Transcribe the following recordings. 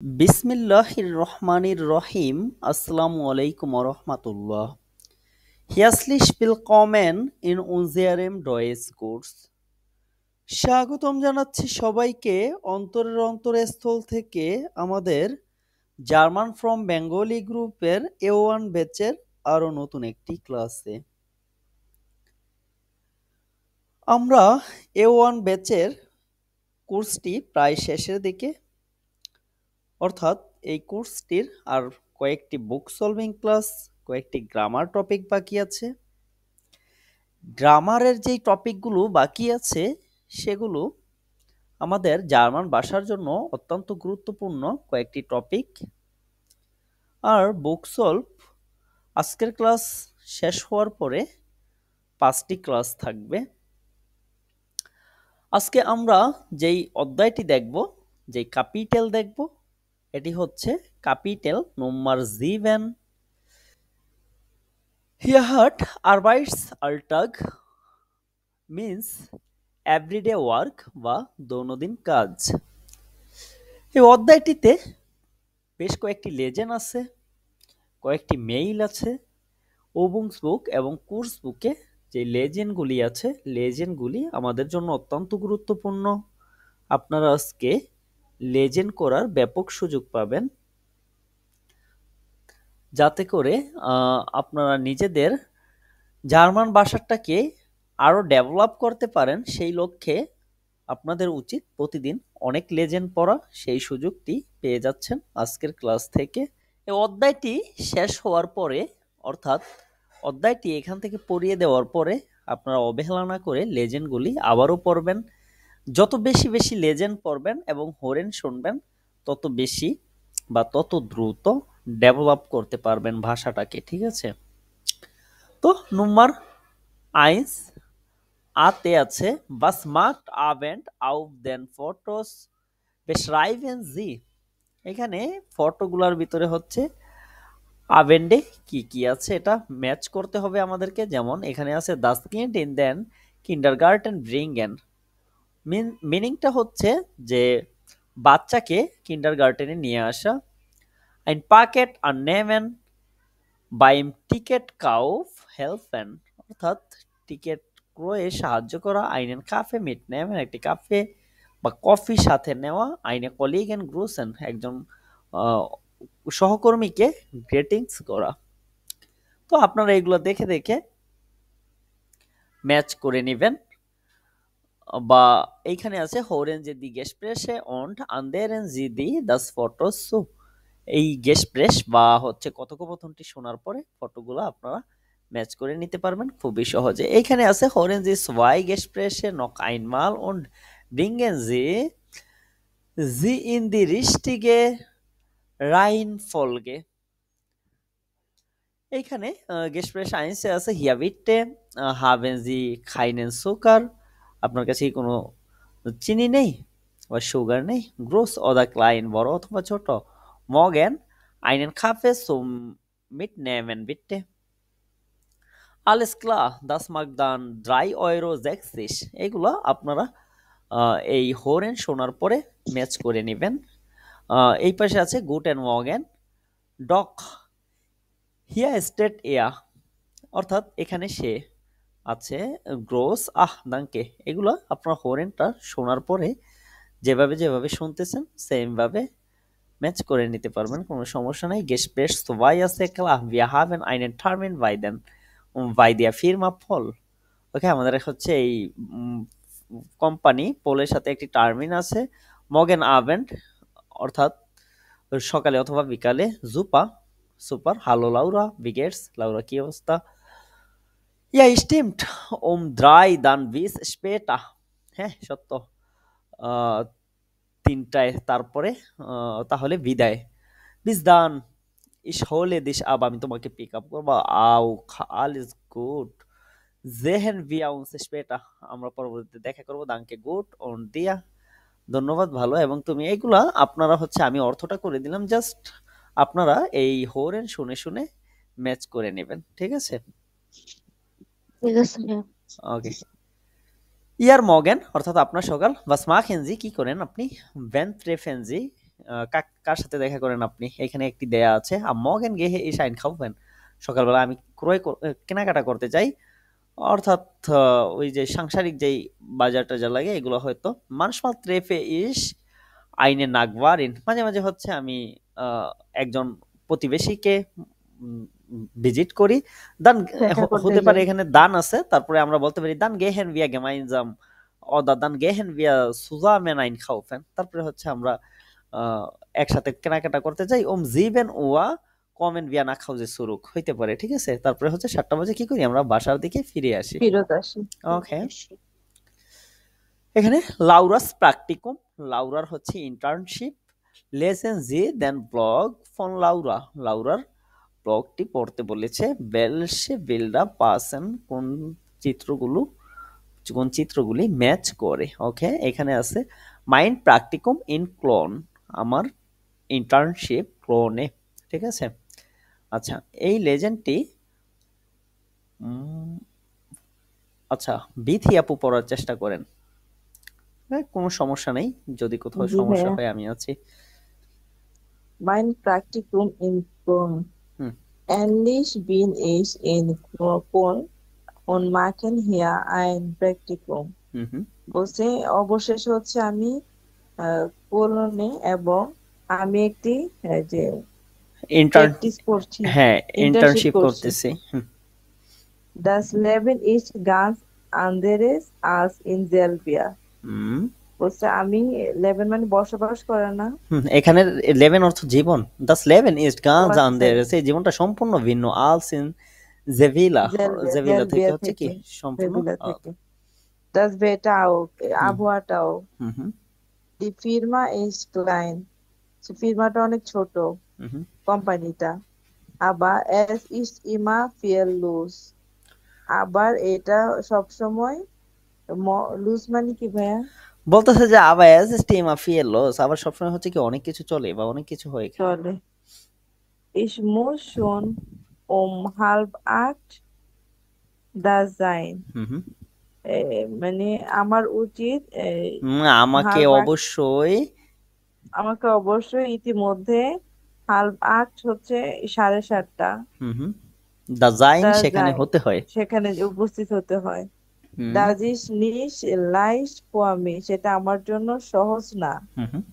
Bismillahir Rahmanir Rahim. Assalamu alaikum wa rahmatullah. Herzlich willkommen in unserem Deutschkurs. স্বাগতম জানাচ্ছি সবাইকে অন্তরের অন্তরস্থল থেকে আমাদের জার্মান ফ্রম বেঙ্গলি গ্রুপের A1 ব্যাচের আরো নতুন একটি ক্লাসে। আমরা A1 ব্যাচের কোর্সটি প্রায় শেষের দিকে, অর্থাৎ এই কোর্সটির আর কয়েকটি বুক সলভিং ক্লাস, কয়েকটি গ্রামার টপিক বাকি আছে। গ্রামারের যেই টপিকগুলো বাকি আছে সেগুলো আমাদের জার্মান ভাষার জন্য অত্যন্ত গুরুত্বপূর্ণ কয়েকটি টপিক। আর বুক সলভ আজকের ক্লাস শেষ হওয়ার পরে 5টি ক্লাস থাকবে। আজকে আমরা যেই অধ্যায়টি দেখব, যেই ক্যাপিটাল দেখব, এটি হচ্ছে capital number 7। Hier hat Arbeitsalltag means everyday work বা দৈনন্দিন কাজ। এই অধ্যায়টিতে বেশ কয়েকটি লেজেন্ড আছে, কয়েকটি মেইল আছে। বুক এবং কোর্স বুকে যে লেজেন্ডগুলি আছে, লেজেন্ডগুলি আমাদের জন্য অত্যন্ত গুরুত্বপূর্ণ। আপনারা আজকে লেজেন্ড করার ব্যাপক সুযোগ পাবেন, যাতে করে আপনারা নিজেদের জার্মান ভাষাটাকে আরও ডেভেলপ করতে পারেন। সেই লক্ষ্যে আপনাদের উচিত প্রতিদিন অনেক লেজেন্ড পড়া। সেই সুযোগটি পেয়ে যাচ্ছেন আজকের ক্লাস থেকে। এই অধ্যায়টি শেষ হওয়ার পরে, অর্থাৎ অধ্যায়টি এখান থেকে পড়িয়ে দেওয়ার পরে আপনারা অবহেলা না করে লেজেন্ডগুলি আবারও পড়বেন। যত বেশি বেশি লেজেন্ড পড়বেন এবং হরেন শুনবেন, তত বেশি বা তত দ্রুত ডেভেলপ করতে পারবেন ভাষাটাকে। ঠিক আছে? তো নাম্বার 1 আতে আছে was macht Abend auf den Fotos beschreiben Sie। এখানে ফটোগুলোর ভিতরে হচ্ছে আবেন্ডে কি কি আছে এটা ম্যাচ করতে হবে আমাদেরকে। যেমন এখানে আছে das Kind in den Kindergarten bringen। মিনিংটা হচ্ছে যে বাচ্চাকে কিন্ডারগার্টেনে নিয়ে আসা। ein Paket annehmen, beim Ticketkauf helfen, অর্থাৎ টিকিট ক্রয়ে সাহায্য করা। einen Kaffee mitnehmen, একটি কাফে বা কফি সাথে নেওয়া। eine Kollegin grüßen, একজন সহকর্মীকে গ্রিটিংস করা। তো আপনারা এগুলো দেখে দেখে ম্যাচ করে নেবেন। বা এইখানে আছে hören Sie die Gespräche und anderen Sie die das Fotos zu। এই গেসপ্রেস বা হচ্ছে কথোপকথনটি শোনার পরে ফটোগুলো আপনারা ম্যাচ করে নিতে পারবেন খুবই সহজে। এইখানে আছে hören Sie zwei Gespräche noch einmal und bringen Sie in die richtige Reihenfolge। এইখানে গেসপ্রেস আইনসে আছে hier bitte haben Sie keinen Zucker, আপনার কাছে কোনো চিনি নেই বা সুগার নেই। গ্রোস oder klein, বড় অথবা ছোট। morgen einen Kaffee zum Mitnehmen bitte। alles klar, das mag dann 3,60 €। এগুলো আপনারা এই হোরেন শোনার পরে ম্যাচ করে নেবেন। এই পাশে আছে guten Morgen, doch hier steht er, অর্থাৎ এখানে সে আছে। গ্রোস দাঙ্কে, এগুলো আপনারা হোরেনটা শোনার পরে যেভাবে যেভাবে শুনতেছেন সেম ভাবে ম্যাচ করে নিতে পারবেন, কোনো সমস্যা নাই। Gespräch 2 আছে klar, wir haben einen Termin bei der Firma Paul। ওকে, আমাদের হচ্ছে এই কোম্পানি পোলের সাথে একটি টার্মিন আছে। morgen Abend, অর্থাৎ সকালে অথবা বিকালে। Super super, hello Laura, wie geht's, লাউরা কি অবস্থা। ja stimmt, 3 dann bis später। হ্যাঁ সত্য, 3টায় তারপরে তাহলে বিদায়। bis dann, ich hole dich ab, আমি তোমাকে পিক আপ করবো। alles gut, sehen wir uns später, আমরা পরবর্তীতে দেখা করবো। danke gut und dir, ধন্যবাদ, ভালো এবং তুমি। এইগুলা আপনারা হচ্ছে আমি অর্থটা করে দিলাম, জাস্ট আপনারা এই হোরেন শুনে শুনে ম্যাচ করে নেবেন। ঠিক আছে? ঠিক আছে। ওকে। ইয়ার মর্গেন, অর্থাৎ আপনার সকাল। was machen Sie, কি করেন আপনি। wenn treffen Sie, কার সাথে দেখা করেন আপনি? এখানে একটি দেয়া আছে, মর্গেন গেহে ইস আইন কাউফেন। সকালবেলা আমি কেনাকাটা করতে চাই। অর্থাৎ ওই যে সাংসারিক যেই বাজার টাজার লাগে এগুলো হয়তো। মানসমাল ট্রেফে ইস আইনে নাগওয়ারিন, মাঝে মাঝে হচ্ছে আমি আহ, একজন প্রতিবেশীকে ভিজিট করি। দান দেখা করতে হতে পারে যাই। এখানে দান আছে, তারপরে আমরা বলতে পারি দান গেহেন ভিয়া গেমাইনজাম অদা দান গেহেন ভিয়া সুজামেন আইন খাউফেন। তারপরে হচ্ছে আমরা আহ, একসাথে কেনাকাটা করতে যাই। জিবেন ওয়া কমেন ভিয়া না খাও যে সুরুক হইতে পারে, ঠিক আছে। তারপরে হচ্ছে 7টা বাজে কি করি, আমরা বাসার দিকে ফিরে আসি। ফেরত আসি। ওকে, এখানে লাউরাস প্র্যাকটিকুম, লাউরার হচ্ছে ইন্টার্নশিপ। লেসেন জি দেন ব্লগ ফন লাউরা, লাউরার ব্লগটি পড়তে বলেছে। বেলসে বিল্ডা পাসেন, চিত্রগুলো কোন চিত্রগুলি ম্যাচ করে। ওকে, এখানে আছে মাইন্ড প্র্যাকটিকুম ইন ক্লোন, আমার ইন্টার্নশিপ ক্লোনে, ঠিক আছে। আচ্ছা, এই লেজেন্ডটি আচ্ছা বিথি আপু পড়ার চেষ্টা করেন। হ্যাঁ, কোনো সমস্যা নেই, যদি কোথাও জি সমস্যা ভাইয়া। হয় আমি আছি। Mein Praktikum in Bonn. Hmm, Ähnlich bin ich in Bonn und machen hier ein Praktikum. হুম, হুম। বলছে অবশেষে হচ্ছে আমি কোলনে এবং আমি একটি যে ইন্টার্ন, প্র্যাকটিস করছি, হ্যাঁ ইন্টার্নশিপ ইন্টার্নশিপ করছি। করতেছি। হুম, Das Leben ist ganz anderes als in Serbia. হুম, বলছে আমি লেবান মানে বসবাস করে না। হুম, এখানে লেভেন অর্থ জীবন। দাস লেভেন ইজ ও গান্স আচ্ছা, আন্দের, সেই জীবনটা সম্পূর্ণ ভিন্ন। আলস ইন জেভিলা, জেলবিয়া জেভিলা থেকে জেলবিয়া হচ্ছে কি থেকে, সম্পূর্ণ সেভিলা থেকে। Das Wetter auch, হুম, আবহাওয়াটাও। হুম, হুম, Die Firma ist klein. সে ফির্মাটা অনেক ছোট, হুম, হুম। কোম্পানিটা। আবার es ist immer viel los. আবার এটা সবসময় লুজ মানে কি ভাইয়া? বলতেছে যে আবার এস স্টিম আফিয়ে লস, আবার সবসময় হচ্ছে কি অনেক কিছু চলে বা অনেক কিছু হয় এখানে। চলে। Ich muss schon um 7:30 da sein. হুম, হুম। মানে আমার উচিত আমাকে 7:30, অবশ্যই আমাকে অবশ্যই ইতিমধ্যে 7:30 হচ্ছে 7:30 হুম, হুম, দা জাইন দা সেখানে যায়, হতে হয়। সেখানে উপস্থিত হতে হয়। হুম, Das ist nicht leicht für mich, সেটা আমার জন্য সহজ না। হুম, হুম,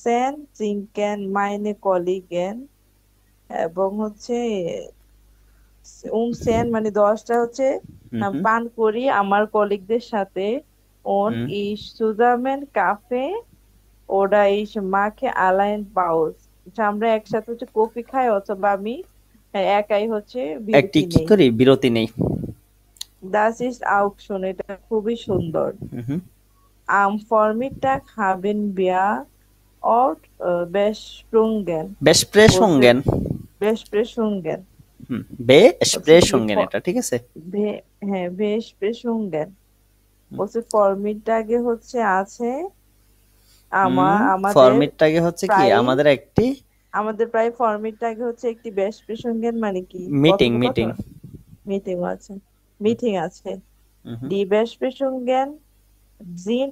Sen trinken meine Kollegen, এবং হচ্ছে সেন মানে 10টা হচ্ছে হুম, হুম, পান করি আমার কলিগদের সাথে। Und হুম। ich zusammen Kaffee oder ich mache allein Pause. আমরা একসাথে হচ্ছে কফি খাই অথবা আমি একাই হচ্ছে একটি বিরতি কি নেই। করি, বিরতি নেই। Das ist auch schon, এটা খুবই সুন্দর। হুম, হুম, Am Vormittag haben wir oft besprungen. বলছে বেসপ্রেসঙ্গেন। besprechungen, হুম, বলছে কি বেসপ্রেসঙ্গেন, এটা ঠিক আছে। হ্যাঁ besprechungen। বলছে ফরমিটাগে হচ্ছে আছে হুম, আমাদের ফরম্যাটটাকে হচ্ছে কি প্রায়, আমাদের একটি আমাদের প্রায় ফরমিটাগে হচ্ছে একটি besprechungen মানে কি মিটিং, মিটিং। কথোপকথন, মিটিং আছে, মিটিং আছে। হুম, হুম, Die Besprechungen sind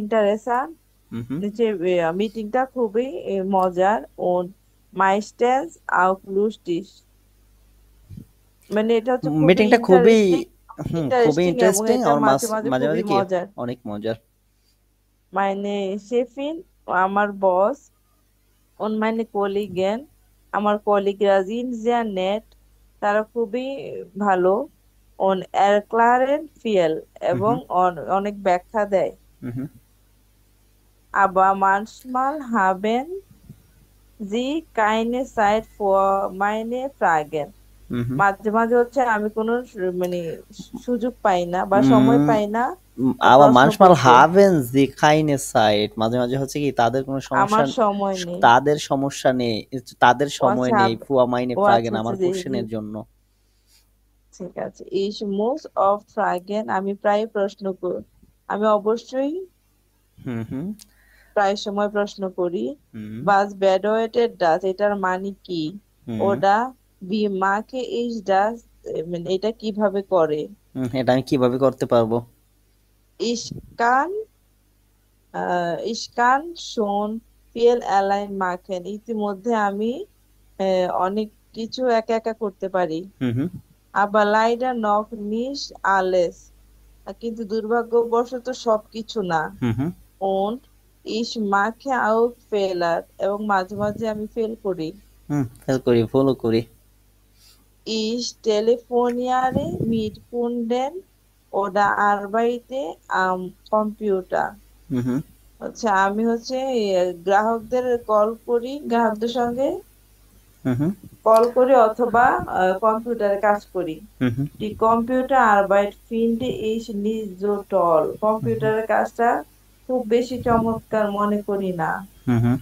interessant, হুম, হুম। যে মিটিংটা খুবই মজার। und meistens auch lustig, মানে এটা হচ্ছে খুবই মিটিংটা খুবই, ইন্টারেস্টিং, খুবই ইন্টারেস্টিং এবং ইন্টারেস্টিং এটা আর মাঝে মাঝে মাঝে খুবই মাঝে কি মজার। অনেক মজার। মানে শেফিন আমার বস, und meine Kollegen আমার কলিগরা sind sehr nett, তারা খুবই ভালো। und erklären viel, হুম, এবং হুম, অনেক ব্যাখ্যা দেয়। হুম, হুম, aber manchmal haben sie keine Zeit für meine Fragen. হুম, হুম। মাঝে মাঝে হচ্ছে আমি কোনো মানে সুযোগ পাই না বা সময় উম, পাই না আবার প্রশ্ন manchmal করতে। haben sie keine Zeit, মাঝে মাঝে হচ্ছে কি তাদের কোনো সমস্যা, আমার সময় নেই। তাদের সমস্যা নেই, তাদের ও সময় আচ্ছা, নেই ফুয়া মাইনে ও ফ্রাগেন আচ্ছা আচ্ছা, আমার জি জি, কোশ্চেনের জন্য। ঠিক আছে। Ich muss oft fragen, আমি প্রায় প্রশ্ন করি, আমি অবশ্যই হুম, হুম, প্রায় সময় প্রশ্ন করি। হুম, Was bedeutet das, এটার মানে কি? হুম, ওটা wie mache ich das, মানে এটা কিভাবে করে? হুম, এটা আমি কিভাবে করতে পারবো? Ich kann ইস্কান শোন ফিয়েল অ্যালাইন মাখেন, ইতিমধ্যে আমি অনেক কিছু একা একা করতে পারি। হুম হুম আবার লাইডা নক নিস আলেস, কিন্তু দুর্ভাগ্যবশত সবকিছু না। হুম হুম und ich mache auch Fehler, এবং মাঝে মাঝে আমি ফেল করি। হুম, ফেল করি, ভুলও করি। Ich telefoniere mit Kunden oder arbeite am Computer, হুম হুম আমি গ্রাহকদের কল করি, গ্রাহকদের সঙ্গে হুম হুম কল করি অথবা কম্পিউটারে কাজ করি। হুম হুম Die Computerarbeit finde ich nicht so toll, কম্পিউটারের কাজটা খুব বেশি চমৎকার মনে করি না। হুম হুম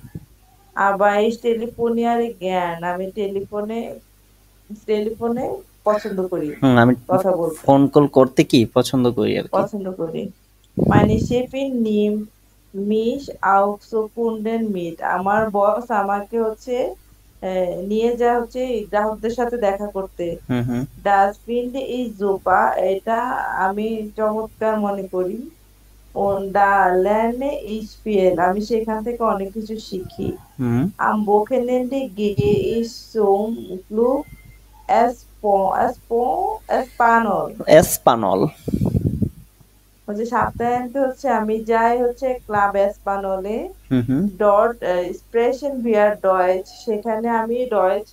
আবার এই টেলিফোনিয়ারে জ্ঞান, আমি টেলিফোনে পছন্দ করি হুম, আমি কথা বলতে, ফোন কল করতে কি পছন্দ করি আর কি। পছন্দ করি। মানে শেফিন নিম মিশ আউকসো কুন্ডেন মিট, আমার বস আমাকে নিয়ে যায় এই গ্রাহকদের সাথে দেখা করতে। হুম হুম ডাস্টবিন ইজ জোপা, এটা আমি চমৎকার মনে করি। ও দা ল্যান্ড ইজ ফিয়েল, আমি সেখান থেকে অনেক কিছু শিখি। হুম। Am Wochenende gehe ich zum Club Espanol, এসপানল। সপ্তাহান্তে আমি যাই ক্লাব এসপানলে। হুম হুম ডট স্প্রেশন বিয়ার ডয়েচ, সেখানে আমি ডয়েচ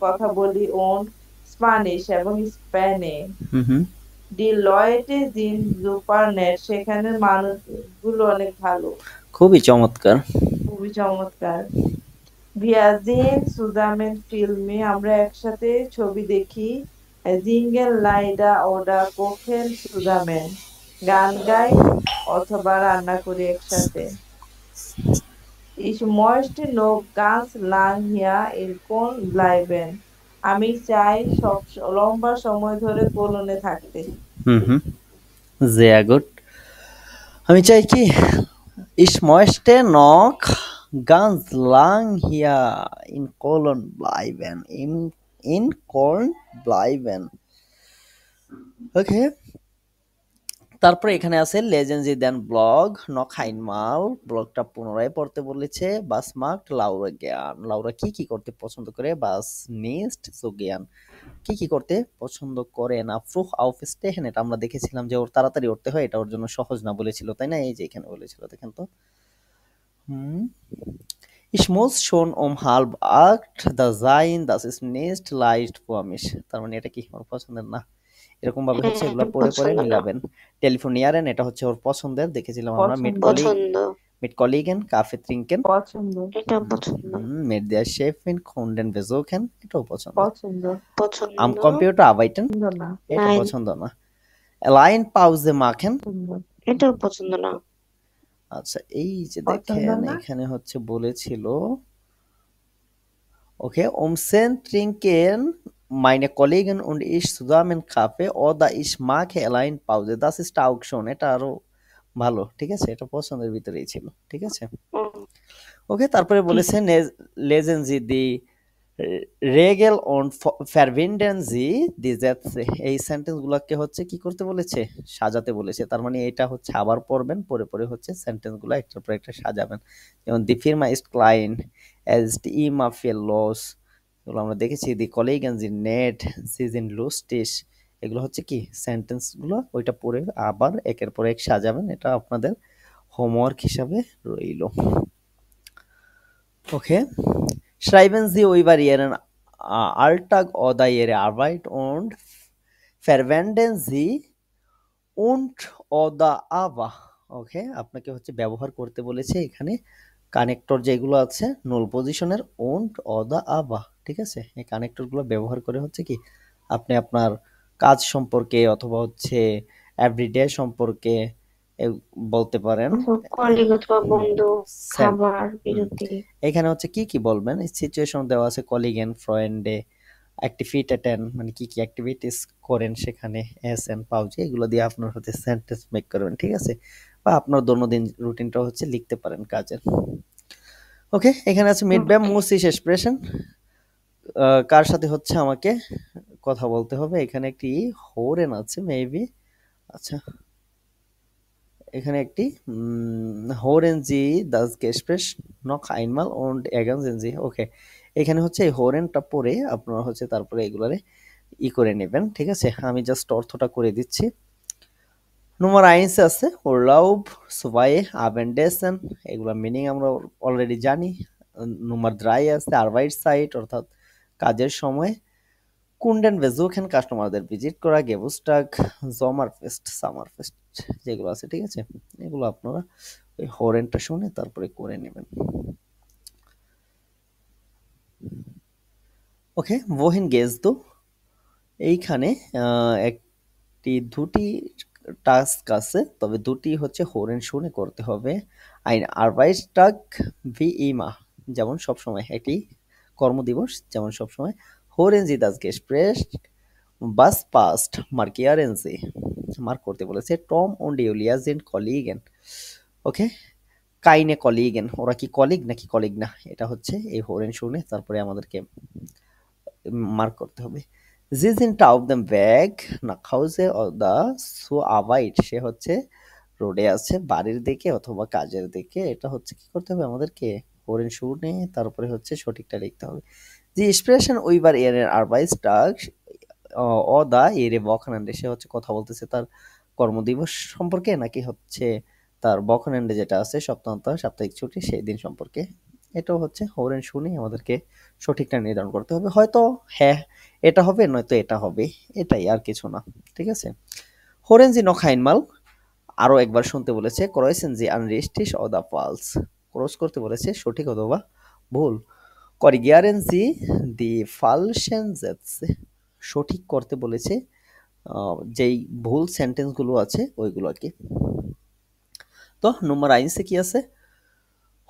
কথা বলি, ওন স্প্যানিশ এবং স্পেনে। হুম হুম ডি লয়েটে জিন জুপারনেট, সেখানের মানুষগুলো অনেক ভালো, খুবই চমৎকার। খুবই চমৎকার। ভিয়াজিন সুদামেন ফিল্মে, আমরা একসাথে ছবি দেখি। জিঙ্গেল লাইডা ওডা কোকেন সুদামেন, গান গাই অথবা রান্না করি একসাথে। Ich möchte noch ganz lang hier in Köln bleiben, আমি চাই লম্বা সময় ধরে কোলনে থাকতে। হুম হুম sehr gut। আমি চাই কি, ich möchte noch ganz lang hier in Köln bleiben, in Köln bleiben। ওকে, তারপরে এখানে আছে লেজেন্ডি দেন ব্লগ নক হাইনমাল, ব্লগটা পুনরায় পড়তে বলেছে। বাস মার্কড লাউরা জ্ঞান, লাউরা কি কি করতে পছন্দ করে, বাস নিস্ট সো জ্ঞান কি কি করতে পছন্দ করে না। ফ্রুহ আউফস্টেহেন, এটা আমরা দেখেছিলাম যে ওর তাড়াতাড়ি উঠতে হয়, এটা ওর জন্য সহজ না বলেছিল, তাই না? এই যে এখানে বলেছিল, দেখেন তো। হুম, Ich muss schon halb acht da sein, das ist nicht leicht für mich। তার মানে এটা কি ওর পছন্দের না, এরকম ভাবে হচ্ছে হ্যাঁ, এগুলা পড়ে পড়ে পছন্দ না। মিলাবেন। টেলিফোনিয়ারেন, এটা হচ্ছে ওর পছন্দের, দেখেছিলাম আমরা। মিট পছন্দ, কলিগ, পছন্দ। মিট কলিগেন কাফে ট্রিঙ্কেন। পছন্দ, এটা পছন্দ। মিট দেয়ার শেফিন খুন্ডেন বেজোকেন, এটাও পছন্দের। পছন্দ, আম পছন্দ। কম্পিউটার আবাইটেন, পছন্দ না, এটা নাই। পছন্দ না। লাইন পাউজে মাখেন, পছন্দ, এটাও পছন্দ না। আচ্ছা এই যে পছন্দ দেখেন না। এখানে হচ্ছে বলেছিল, okay, trinken meine Kollegen und ich zusammen Kaffee oder ich mache allein Pause, das ist auch schon, এটা আরো ভালো, ঠিক আছে, এটা পছন্দের ভিতরেই ছিল, ঠিক আছে। হুম, ওকে, তারপরে ঠিক বলেছে আছে। lesen Sie die Regel und verwenden Sie die Sätze, এই সেন্টেন্স গুলাকে হচ্ছে কি করতে বলেছে, সাজাতে বলেছে। তার মানে এটা হচ্ছে আবার পড়বেন, পরে পরে হচ্ছে সেন্টেন্স গুলো একটার পর একটা সাজাবেন। যেমন দি ফির্মা ইজ ক্লাইন, এজ ইমা ফিল লস, এগুলো আমরা দেখেছি। দি কলিগেন জি নেট সিজন লুস্টিস, এগুলো হচ্ছে কি সেন্টেন্স গুলো, ওইটা পরে আবার একের পর এক সাজাবেন। এটা আপনাদের হোমওয়ার্ক হিসাবে রইল। Okay. Schreiben Sie über Ihren Alltag oder Ihre Arbeit und verwenden Sie und oder aber। ওকে, আপনাকে হচ্ছে ব্যবহার করতে বলেছে এখানে কানেক্টর যেগুলো আছে নুল পজিশনের und oder aber, ঠিক আছে। এই কানেক্টর গুলো ব্যবহার করে হচ্ছে কি আপনি আপনার কাজ সম্পর্কে অথবা হচ্ছে এভরিডে সম্পর্কে বলতে পারেন। কলিগ অথবা হুম, বন্ধু, সেম। খাবার, হুম, বিরতি। এখানে হচ্ছে কি কি বলবেন, সিচুয়েশন দেওয়া আছে, কলিগেন ফ্রেন্ডে অ্যাক্টিভিটেটেন, মানে কি কি অ্যাক্টিভিটিস করেন সেখানে, এস এন পাউচে, এগুলো দিয়ে আপনার হচ্ছে সেন্টেন্স মেক করবেন, ঠিক আছে। বা আপনার দৈনন্দিন রুটিনটা হচ্ছে লিখতে পারেন কাজের। ওকে, এখানে আছে মিড ব্যাম ওকে। মুসিস এক্সপ্রেশন, কার সাথে হচ্ছে আমাকে কথা বলতে হবে। এখানে একটি হোরেন আছে মেবি, আচ্ছা এখানে একটি হোরেন জি দাস গেসপ্রেস নক আইনমাল und ergänzen sie ওকে, এখানে হচ্ছে এই হোরেনটা পরে আপনারা হচ্ছে তারপরে এগুলারে করে নেবেন, ঠিক আছে। আমি জাস্ট অর্থটা করে দিচ্ছি। Nummer 1 আছে Urlaub, 2 Abendessen, এগুলা মিনিং আমরা অলরেডি জানি। Nummer 3 আছে Arbeitszeit অর্থাৎ কাজের সময়। Kunden besuchen, কাস্টমারদের ভিজিট করা। Geburtstag, Sommerfest, Summerfest যেগুলো আছে, ঠিক আছে। এগুলো আপনারা ওই হরেনটা শুনে তারপরে করে নেবেন। ওকে, wohin gehst du? এইখানে দুটি টাস্ক আছে, তবে দুটি হচ্ছে হোরেন শুনে করতে হবে। ein Arbeitstag wie immer, যেমন সবসময় একটি কর্মদিবস যেমন সবসময়। Hören Sie das Gespräch, was passt, markieren Sie, mark করতে বলেছে। Tom und Julia sind Kollegen, ওকে। কাইনে কলিগেন, ওরা কি কলিগ নাকি কলিগ না, এটা হচ্ছে এই হোরেন শুনে তারপরে আমাদেরকে মার্ক করতে হবে। Sie sind auf dem Weg nach Hause oder zur Arbeit, সে হচ্ছে রোডে আছে বাড়ির দিকে অথবা কাজের দিকে। এটা হচ্ছে কি করতে হবে আমাদেরকে হোরেন শুনে তারপরে হচ্ছে সঠিকটা লিখতে হবে। Die sprechen über ihren Arbeitstag oder ihre Wochenende, সে হচ্ছে কথা বলতেছে তার কর্মদিবস সম্পর্কে নাকি হচ্ছে তার বকনেন্ডে যেটা আছে সপ্তাহান্ত সাপ্তাহিক ছুটি সেই দিন সম্পর্কে। এটাও হচ্ছে হোরেন শুনে আমাদেরকে সঠিকটা নির্ধারণ করতে হবে। হয়তো হ্যাঁ এটা হবে, নয়তো এটা হবে, এটাই আর কিছু না, ঠিক আছে। হোরেন জি নখ আইনমাল, আরো একবার শুনতে বলেছে। ক্রয়েসেন জি আনরিস্টিস অদা ফালস, ক্রস করতে বলেছে সঠিক অথবা ভুল। করিগিয়ারেন জি দি ফালশেন জেটসে, সঠিক করতে বলেছে যেই ভুল সেন্টেন্সগুলো আছে ওইগুলোকে। তো নম্বর 1 কি আছে?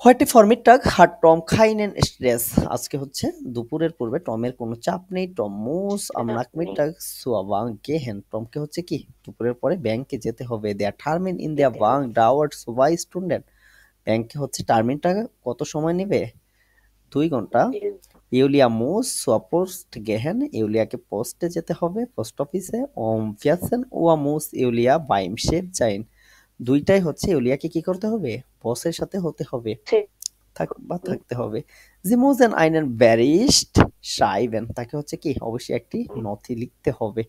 Heute Vormittag hat Tom keinen Stress, আজকে হচ্ছে দুপুরের পূর্বে টমের কোনো চাপ নেই। Tom muss am Nachmittag zur Bank gehen, টমকে হচ্ছে কি দুপুরের পরে ব্যাংকে যেতে হবে। Der Termin in der Bank dauert 2 Stunden, ব্যাংকে হচ্ছে টার্মিনটা কত সময় নেবে? 2 ঘন্টা। ইউলিয়া muss zur Post gehen, ইউলিয়াকে পোস্টে যেতে হবে, post অফিসে।14 Uhr muss Julia beim Chef sein, দুইটাই হচ্ছে ইউলিয়াকে কি করতে হবে? বসের সাথে হতে হবে, থাকতে হবে। Sie müssen einen Bericht schreiben, তাকে হচ্ছে কি অবশ্যই একটি নথি লিখতে হবে।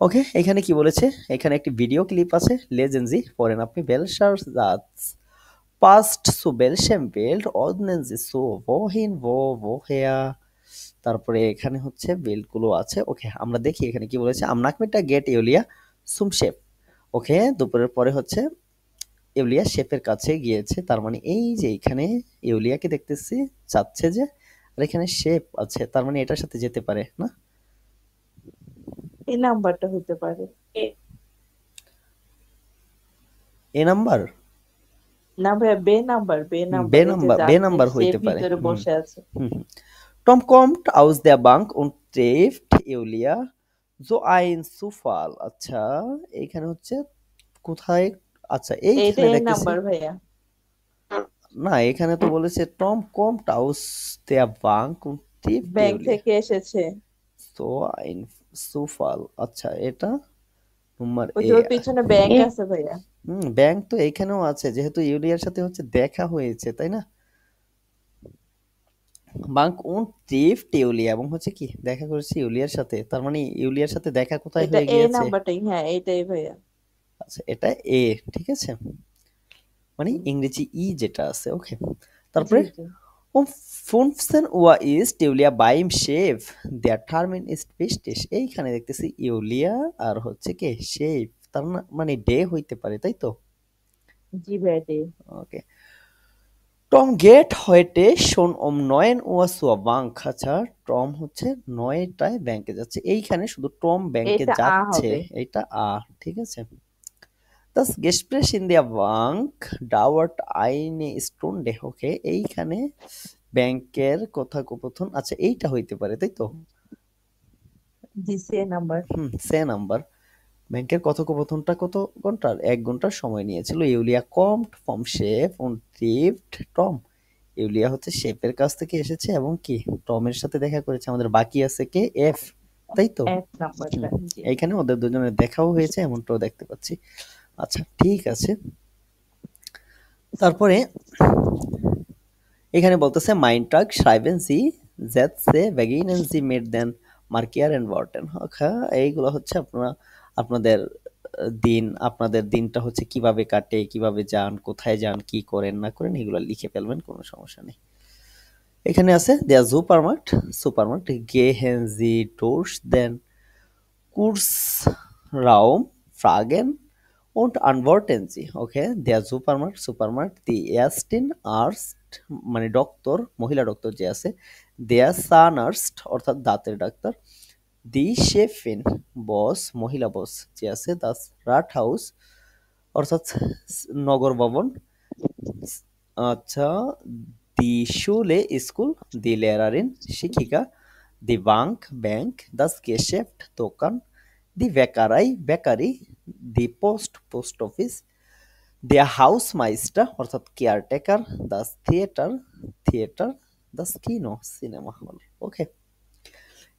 ওকে, এখানে কি বলেছে? এখানে একটি ভিডিও ক্লিপ আছে। Lesen Sie, পড়েন আপনি। Welcher Satz passt zu welchem Bild, ordnen Sie so, wohin, wo, woher, তারপরে এখানে হচ্ছে বিল্ড গুলো আছে। ওকে, আমরা দেখি এখানে কি বলেছে। Am Nachmittag geht Julia zum Chef, ওকে, দুপুরের পরে হচ্ছে ইউলিয়া শেফের কাছে গিয়েছে। তার মানে এই যে এখানে ইউলিয়াকে দেখতেছি যাচ্ছে যে, আর এখানে শেফ আছে, তার মানে এটার সাথে যেতে পারে না? এই নাম্বারটা হতে পারে। এ নাম্বার না ভাইয়া, বে নাম্বার বে নাম্বার হইতে পারে। ভিতরে বসে আছে। Tom kommt aus der Bank und trifft Julia, so ein Zufall, আচ্ছা এখানে হচ্ছে কোথায়? আচ্ছা এইখানে দেখতেছি নাম্বার ভাইয়া না, এখানে তো বলেছে Tom kommt aus der Bank und trifft bank Julia, থেকে এসেছে। so ein Zufall, আচ্ছা এটা নম্বর ওই এ। যে ওর পিছনে ব্যাংক আছে ভাইয়া। ব্যাংক তো এইখানেও আছে, যেহেতু ইউলিয়ার সাথে হচ্ছে দেখা হয়েছে, তাই না? বাঙ্ক উন ট্রিফট ইউলিয়া, এবং হচ্ছে কি দেখা করেছে ইউলিয়ার সাথে, তার মানে ইউলিয়ার সাথে দেখা কোথায় এটা হয়ে এই গিয়েছে? নাম্বারটাই, হ্যাঁ এইটাই ভাইয়া। আচ্ছা এটা এ, ঠিক আছে, মানে ইংরেজি ই যেটা আছে। ওকে, তারপরে um 15 Uhr ist Julia beim Chef, der Termin ist wichtig, এইখানে দেখতেছি ইউলিয়া আর হচ্ছে কি শেফ, তার মানে ডে হইতে পারে, তাই তো? জি ভাইয়া ডে। ওকে, টম গেট heute schon um 9 Uhr zur Bank, আচ্ছা টম হচ্ছে 9টায় ব্যাংকে যাচ্ছে। এইখানে শুধু টম ব্যাংকে এটা আ যাচ্ছে, হবে। এটা আ, ঠিক আছে। Das Gespräch in der Bank dauert eine Stunde, ওকে, এইখানে ব্যাংকের কথোপকথন, আচ্ছা এইটা হইতে পারে, তাই তো? জি সে নাম্বার। সে নাম্বার। ব্যাংকের কথোপকথনটা কত ঘন্টার? 1 ঘন্টার সময় নিয়েছিল। ইউলিয়া commode from chef und trifft Tom, ইউলিয়া হচ্ছে শেফের কাছ থেকে এসেছে এবং কি টমের সাথে দেখা করেছে। আমাদের বাকি আছে কে? এফ, তাই তো? এফ নাম্বারটা। জি এইখানে ওদের দুজনের দেখাও হয়েছে এমনটাও দেখতে পাচ্ছি। আচ্ছা ঠিক আছে, তারপরে এখানে বলতেছে মাইনট্রাগ schreiben Sie Sätze beginnen Sie mit den markieren Worten। ওকে, এইগুলো হচ্ছে আপনারা আপনাদের দিন, আপনাদের দিনটা হচ্ছে কিভাবে কাটে, কিভাবে যান, কোথায় যান, কি করেন না করেন, এগুলো লিখে ফেলবেন, কোনো সমস্যা নেই। এখানে আছে der Supermarkt, Supermarkt gehen Sie durch den Kursraum, fragen und antworten Sie। ওকে, der Supermarkt, Supermarkt, die Ärztin, Arzt মানে ডক্টর, মহিলা ডক্টর যে আছে, der Zahnarzt অর্থাৎ দাঁতের ডাক্তার, die Chefin বস, মহিলা বস যে আছে, das Rathaus অর্থাৎ নগর ভবন, আচ্ছা, দি Schule স্কুল, দি Lehrerin শিক্ষিকা, দি Bank ব্যাংক, das Geschäft দোকান, দি Bäckerei বেকারি, দি Post post office, der Hausmeister অর্থাৎ caretaker, das Theater theatre, das Kino cinema hall. Okay,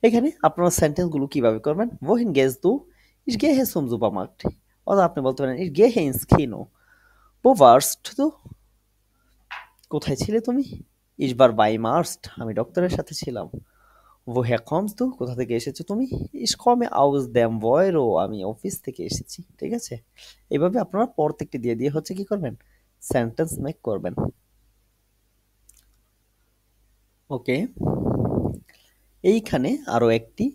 এখানে আপনারা সেন্টেন্সগুলো কিভাবে করবেন? wohin gehst du? ich gehe zum Supermarkt। অথবা আপনি বলতে পারেন ich gehe ins Kino। wo warst du? কোথায় ছিলে তুমি? ich war beim Arzt। আমি ডক্টরের সাথে ছিলাম। woher kommst du? কোথা থেকে এসেছো তুমি? ich komme aus dem Büro। আমি অফিস থেকে এসেছি। ঠিক আছে, এইভাবে আপনারা প্রত্যেকটি দিয়ে দিয়ে হচ্ছে কি করবেন? সেন্টেন্স মেক করবেন। ওকে, এইখানে আরো একটি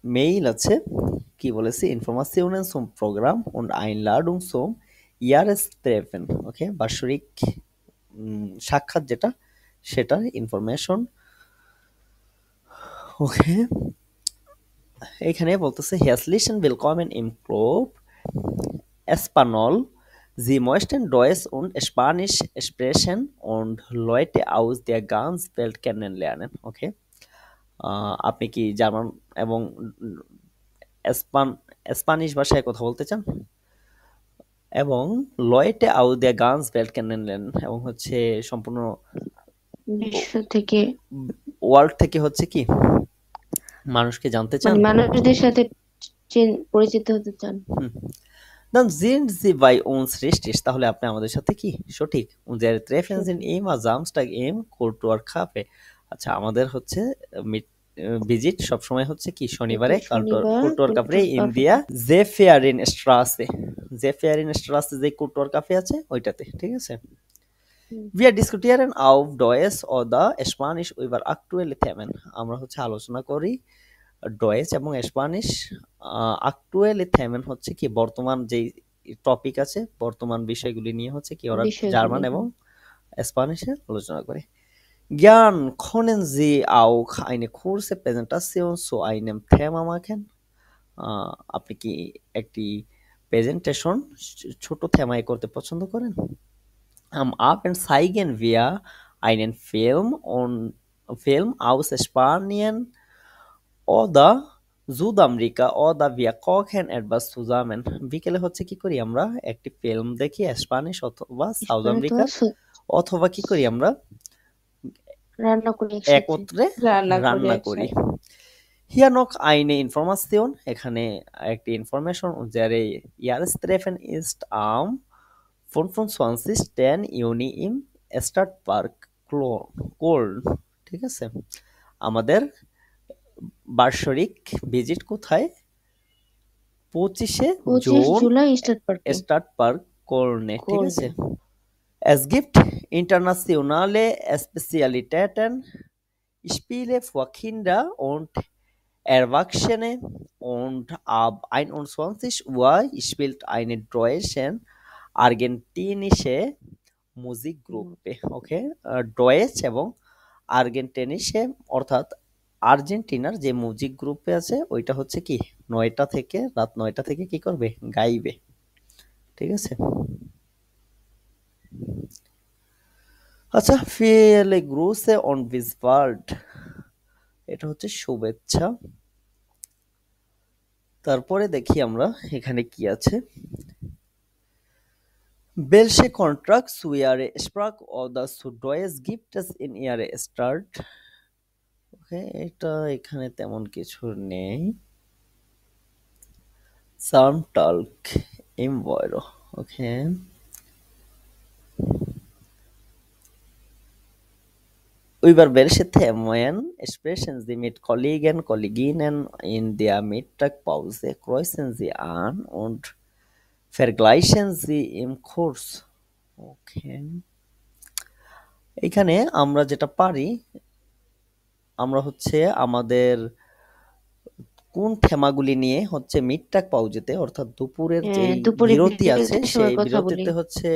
মেইল আছে, কি বলেছে? Informationen zum Programm und Einladung zum Jahrestreffen। ওকে, বার্ষিক সাক্ষাৎ যেটা, সেটার ইনফরমেশন। ওকে, এখানে বলতেছে herzlichen willkommen im Club Espanol। Sie möchten Deutsch und Spanisch sprechen und Leute aus der ganzen Welt kennenlernen। ওকে, আপনি কি জার্মান এবং স্প্যানিশ ভাষায় কথা বলতে চান? এবং লয়েটে আউ দ্য গান্স বেল্ট কেনেন, এবং হচ্ছে সম্পূর্ণ বিশ্ব থেকে ওয়ার্ল্ড থেকে হচ্ছে কি মানুষকে জানতে চান? মানুষদের সাথে পরিচিত হতে চান। Dann sind Sie bei uns richtig। তাহলে আপনি আমাদের সাথে কি সঠিক? Unsere Treffen sind immer Samstag im Kulturcafé। আচ্ছা, আমাদের হচ্ছে ভিজিট সবসময় হচ্ছে কি শনিবারে কুলটুর কাফে ইন্ডিয়া জেফেয়ারিন স্ট্রাসে, জেফেয়ারিন স্ট্রাসে যে কুলটুর কাফে আছে ওইটাতে। ঠিক আছে, wir diskutieren auf Deutsch oder Spanisch über aktuelle Themen। আমরা হচ্ছে আলোচনা করি ডয়েচ এবং স্প্যানিশ আকটুয়ালি থেমেন হচ্ছে কি বর্তমান যেই টপিক আছে, বর্তমান বিষয়গুলি নিয়ে হচ্ছে কি ওরা জার্মান এবং স্প্যানিশে আলোচনা করে। Gern können Sie auch eine kurze Präsentation zu einem Thema machen। আপনি কি একটি প্রেজেন্টেশন ছোট থেমায় করতে পছন্দ করেন? Am Abend zeigen wir einen Film aus Spanien oder Südamerika oder wir kochen etwas zusammen। বিকেলে হচ্ছে কি করি আমরা? একটি ফিল্ম দেখি স্প্যানিশ অথবা সাউথ আমেরিকা, অথবা কি করি আমরা? রান্না করি, একত্রে রান্না করি। Hier noch eine Information। এখানে একটি information. unsere Jahrestreffen ist am 25. Juni im Stadtpark Köln। ঠিক আছে, আমাদের বার্ষিক ভিজিট কোথায়? 25 জুলাই স্টার্ট পার্ক কর্নে। ঠিক আছে, Es gibt internationale Spezialitäten, Spiele für Kinder und Erwachsene und ab 21 Uhr spielt eine deutsche argentinische Musikgruppe। ওকে, Deutsch এবং আর্গেন্টিনিসে অর্থাৎ আর্জেন্টিনার যে মিউজিক গ্রুপে আছে ওইটা হচ্ছে কি রাত 9টা থেকে কি করবে? গাইবে। ঠিক আছে, আচ্ছা, viele Grüße und bis bald, এটা হচ্ছে শুভেচ্ছা। তারপরে দেখি আমরা এখানে কি আছে। Welche Kontraktsuire Sprach oder zu Deutsch gibt es in ihrer Start? ওকে, এটা এখানে তেমন কিছু নেই। Samtalk im Büro. Okay. Über welche Themen sprechen Sie mit Kollegen, Kolleginnen in der Mittagspause? Kreuzen Sie an und vergleichen Sie im Kurs. Okay. এখানে আমরা যেটা পারি, আমরা হচ্ছে আমাদের কোন থেমাগুলি নিয়ে হচ্ছে মিডটাক পাউজেতে অর্থাৎ দুপুরের যেই দুপুরে বিরতি আছে বিরতির সেই সময় কথা বলি। বিরতিতে হচ্ছে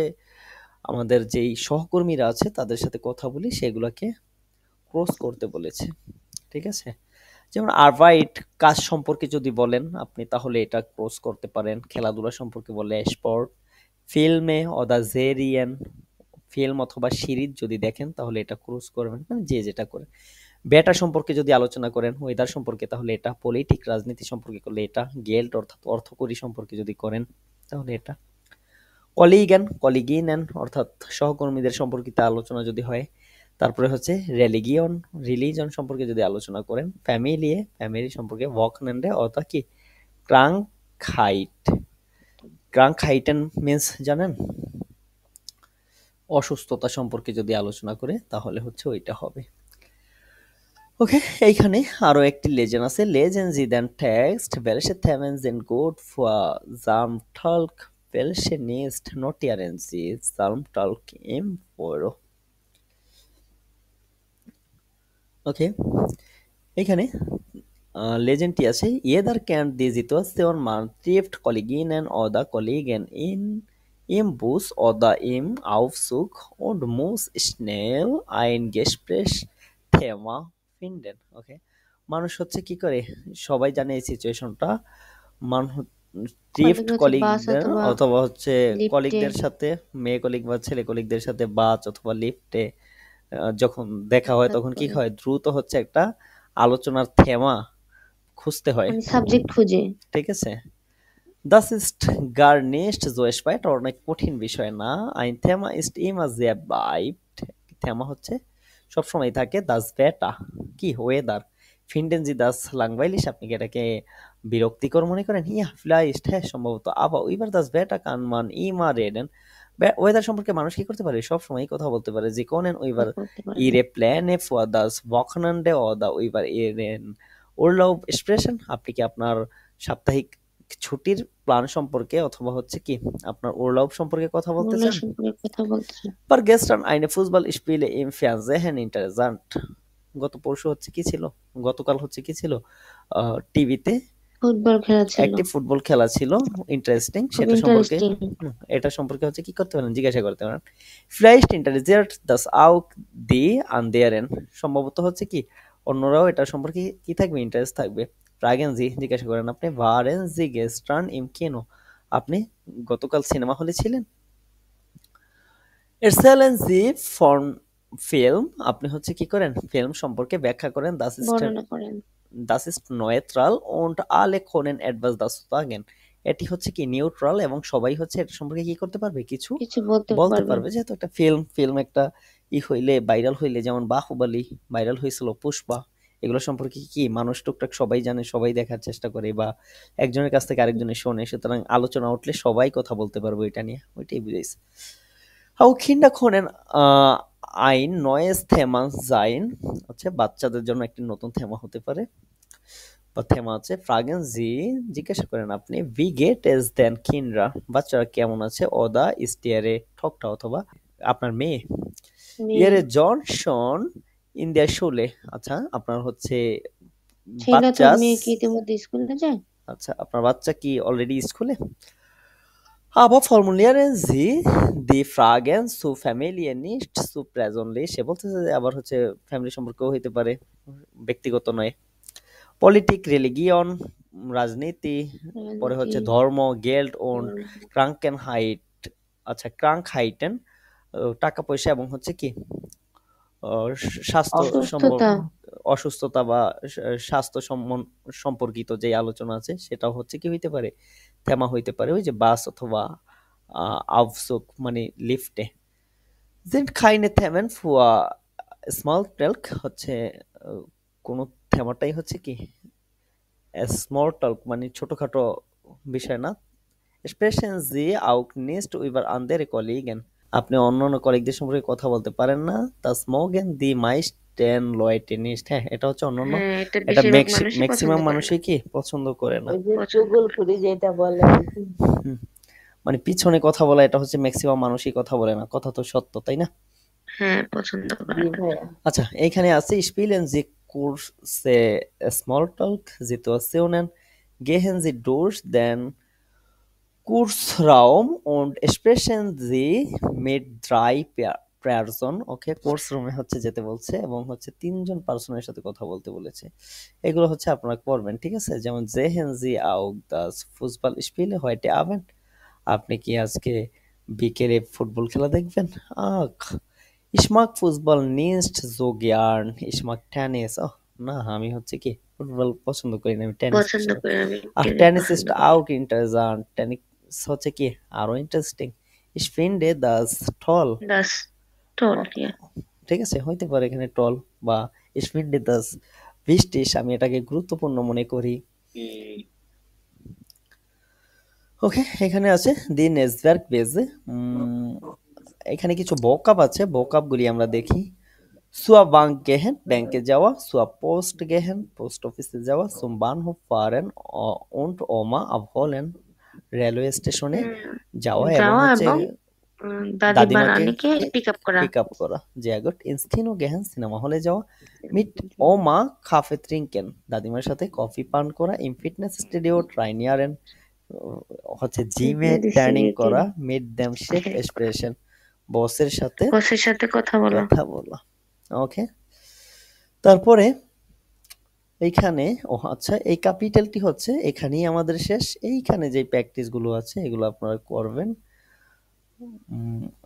আমাদের যেই সহকর্মীরা আছে তাদের সাথে কথা বলি, সেগুলোকে ক্রস করতে বলেছে। ঠিক আছে, যেমন আরবাইট কাজ সম্পর্কে যদি বলেন আপনি, তাহলে এটা ক্রস করতে পারেন। খেলাধুলা সম্পর্কে বললে স্পোর্ট, ফিল্মে অদা জেরিয়ান, ফিল্ম অথবা সিরিজ যদি দেখেন তাহলে এটা ক্রস করবেন, মানে যে যেটা করে। বেটা সম্পর্কে যদি আলোচনা করেন, ওয়েদার সম্পর্কে, তাহলে এটা। পলিটিক রাজনীতি সম্পর্কে করলে এটা। গেল্ড অর্থাৎ অর্থকরী সম্পর্কে যদি করেন তাহলে এটা। কলিগান, কলিগিনেন অর্থাৎ সহকর্মীদের সম্পর্কিত আলোচনা যদি হয়। তারপরে হচ্ছে রিলিজিয়ন, রিলিজন সম্পর্কে যদি আলোচনা করেন। ফ্যামিলি, ফ্যামিলি সম্পর্কে। ওয়াকনেন্ডে অর্থাৎ কি ক্রাঙ্কহাইট, ক্রাঙ্কহাইটেন মিন্স জানেন, অসুস্থতা সম্পর্কে যদি আলোচনা করে তাহলে হচ্ছে ওইটা হবে। ওকে, এইখানে আরো একটি লেজেন্ড আছে। লেজেন্ড জি দেন text welche Themen sind gut für Samtalk, welche nicht, notieren Sie Samtalk im Büro. ওকে, এখানে লেজেন্ডটি আছে। Jeder kennt die Situation, man trifft Kolleginnen oder Kollegen im Bus oder im Aufzug und muss schnell ein Gesprächsthema finden. ওকে, মানুষ হচ্ছে কি করে, সবাই জানে এই সিচুয়েশনটা। মানুষ ট্রিফট বাস কলিগদের অথবা অথবা হচ্ছে লিফটে। কলিগদের সাথে, মেয়ে কলিগ বা ছেলে কলিগদের সাথে বাস অথবা লিফটে যখন দেখা হয় তখন কি হয়, দ্রুত হচ্ছে একটা আলোচনার থেমা খুঁজতে হয়। মানে সাবজেক্ট খুঁজে। ঠিক আছে, Das ist gar nicht so spät, অনেক কঠিন বিষয় না। Ein Thema ist immer sehr bleibt, থেমা হচ্ছে সবসময় থাকে। Das Wetter কি weather. Finden Sie das langweilig, আপনি কি এটাকে বিরক্তিকর মনে করেন? Ja, vielleicht, হ্যাঁ সম্ভবত। Aber über das Wetter kann man immer reden, weather সম্পর্কে মানুষ কি করতে পারে, সব সময় কথা বলতে পারে। Sie können über করতে পারে। ihre Pläne für das Wochenende oder über ihren Urlaub sprechen, আপনি কি আপনার সাপ্তাহিক ছুটির প্ল্যান সম্পর্কে অথবা হচ্ছে কি আপনার উরলাub সম্পর্কে কথা বলতে মূল্য চান? সম্পর্কে কথা বলতে চান। पर gestern eine Fußballspiele im Fernsehen interessant, গত পরশু হচ্ছে কি ছিল, গতকাল হচ্ছে কি ছিল, টিভিতে ফুটবল খেলা ছিল। একটি ফুটবল খেলা ছিল, ইন্টারেস্টিং। খুব সেটা সম্পর্কে ইন্টারেস্টিং। এটা সম্পর্কে হচ্ছে কি করতে পারেন, জিজ্ঞাসা করতে পারেন। vielleicht interessiert das auch die anderen, সম্ভবত হচ্ছে কি অন্যরাও এটা সম্পর্কে কি থাকবে, ইন্টারেস্ট থাকবে। fragen Sie, জিজ্ঞাসা করেন আপনি। waren Sie gestern im Kino, আপনি গতকাল সিনেমা হলে ছিলেন। erzählen Sie von Film, আপনি হচ্ছে কি করেন, ফিল্ম সম্পর্কে ব্যাখ্যা করেন। বর্ণনা করেন। Das ist neutral und alle können etwas dazu sagen, এটি হচ্ছে কি নিউট্রাল এবং সবাই হচ্ছে এটা সম্পর্কে কি করতে পারবে, কিছু কিছু বলতে বলতে পারবে। পারবে। যেহেতু একটা ফিল্ম একটা হইলে, ভাইরাল হইলে, যেমন বাহুবলী ভাইরাল হয়েছিল, পুষ্পা, এগুলো সম্পর্কে কি মানুষ টুকটাক সবাই জানে, সবাই দেখার চেষ্টা করে বা একজনের কাছ থেকে আরেকজনের শোনে, সুতরাং আলোচনা উঠলে সবাই কথা বলতে পারবে এটা নিয়ে, ওইটাই বুঝাইছে। Auch Kinder können ein neues Thema sein, হচ্ছে বাচ্চাদের জন্য একটি নতুন থেমা হতে পারে বা থেমা আছে। fragen Sie, জিজ্ঞাসা করেন আপনি। wie geht es den Kindern, বাচ্চারা কেমন আছে। oder ist ihre Tochter, অথবা আপনার মেয়ে। ihre Sohn schon in der Schule, আচ্ছা আপনার হচ্ছে ছেলে বাচ্চা, অথবা মেয়ে কি ইতিমধ্যে স্কুলে যায়? আচ্ছা আপনার বাচ্চা কি অলরেডি স্কুলে। Aber formulieren Sie die Fragen zu Familie nicht zu persönlich, সে বলতেছে যে আবার হচ্ছে ফ্যামিলি সম্পর্কেও হইতে পারে, ব্যক্তিগত নয়। পলিটিক, রিলিজিয়ন, রাজনীতি, পরে হচ্ছে ধর্ম, গেল্ড ও ক্রাঙ্কেনহাইট, আচ্ছা ক্রাঙ্কহাইটেন, টাকা পয়সা এবং হচ্ছে কি স্বাস্থ্য অসুস্থতা। অসুস্থতা বা স্বাস্থ্য সম্পর্কিত যে আলোচনা আছে সেটাও হচ্ছে কি হইতে পারে, থেমা হইতে পারে। ওই যে বাস অথবা আফসুক মানে লিফটে। sind keine Themen für Smalltalk, হচ্ছে কোন থেমাটাই হচ্ছে কি স্মল টক মানে ছোটখাটো বিষয় না। Sprechen Sie auch nicht über andere Kollegen. আপনি অন্যান্য কলিগদের সম্পর্কে কথা বলতে পারেন না। Das mögen die meisten Leute nicht. হ্যাঁ, এটা হচ্ছে অন্যান্য, হ্যাঁ, এটা এটা বেশিরভাগ মানুষই পছন্দ ম্যাক্সিমাম করে না। মানুষই কি পছন্দ করে না। ওই যে পছন্দ চুগল করে খুরি যেটা বলে আর কি। হুম, মানে পিছনে কথা বলা, এটা হচ্ছে ম্যাক্সিমাম মানুষই কথা বলে না। কথা তো সত্য, তাই না? হ্যাঁ, পছন্দ করে জি না। ভাইয়া। আচ্ছা, এইখানে আছে spielen Sie kurze Smalltalk Situationen, gehen Sie durch den Kursraum und sprechen Sie mit 3 Person. ওকে, কোর্স রুমে হচ্ছে যেতে বলছে এবং হচ্ছে 3 জন পার্সনের সাথে কথা বলতে বলেছে। এগুলো হচ্ছে আপনারা করবেন, ঠিক আছে? যেমন sehen Sie auch das Fußballspiel heute Abend? আপনি কি আজকে বিকেলে ফুটবল খেলা দেখবেন? Ach, ich mag Fußball nicht so gern. Ich mag Tennis. ওহ না, আমি হচ্ছে কি ফুটবল পছন্দ করি না, আমি টেনিস পছন্দ পছন্দ করে আমি Ach, টেনিস Tennis পছন্দ ist করি। auch interessant. Tennis হচ্ছে কি আরো interesting. Ich finde das toll. দাস টোল, ইয়া। ঠিক আছে, হইতে পারে এখানে টল বা ich finde das wichtig, আমি এটাকে গুরুত্বপূর্ণ মনে করি। ওকে, এখানে আছে দি নেটওয়ার্ক বেজ। এখানে কিছু ভোকাব আছে, ভোকাবগুলি আমরা দেখি। সুয়া বাঙ্ক গেহেন, ব্যাংকে যাওয়া। সুয়া পোস্ট গেহেন, পোস্ট অফিসে যাওয়া। সুম বানহোফ ফারেন und Oma abholen, রেলওয়ে স্টেশনে যাওয়া এবং যাওয়া হচ্ছে এবং দাদি বা দাদিমাকে নানিকে পিক আপ করা। পিক আপ করা। যে আগট ইনস্কিনো গেহেন, সিনেমা হলে যাওয়া। মিট ওমা কাফে ট্রিঙ্কেন, দাদিমার সাথে কফি পান করা। ইন ফিটনেস স্টুডিও ট্রাইনিয়ারেন, হচ্ছে জিমে ট্রেনিং করা। মিট দেম শেফ এক্সপ্রেশন, বসের সাথে বসের সাথে কথা বলা। কথা বলা। ওকে, তারপরে এইখানে আচ্ছা, এই ক্যাপিটালটি হচ্ছে এখানেই আমাদের শেষ। এইখানে যে প্র্যাকটিস গুলো আছে এগুলো আপনারা করবেন।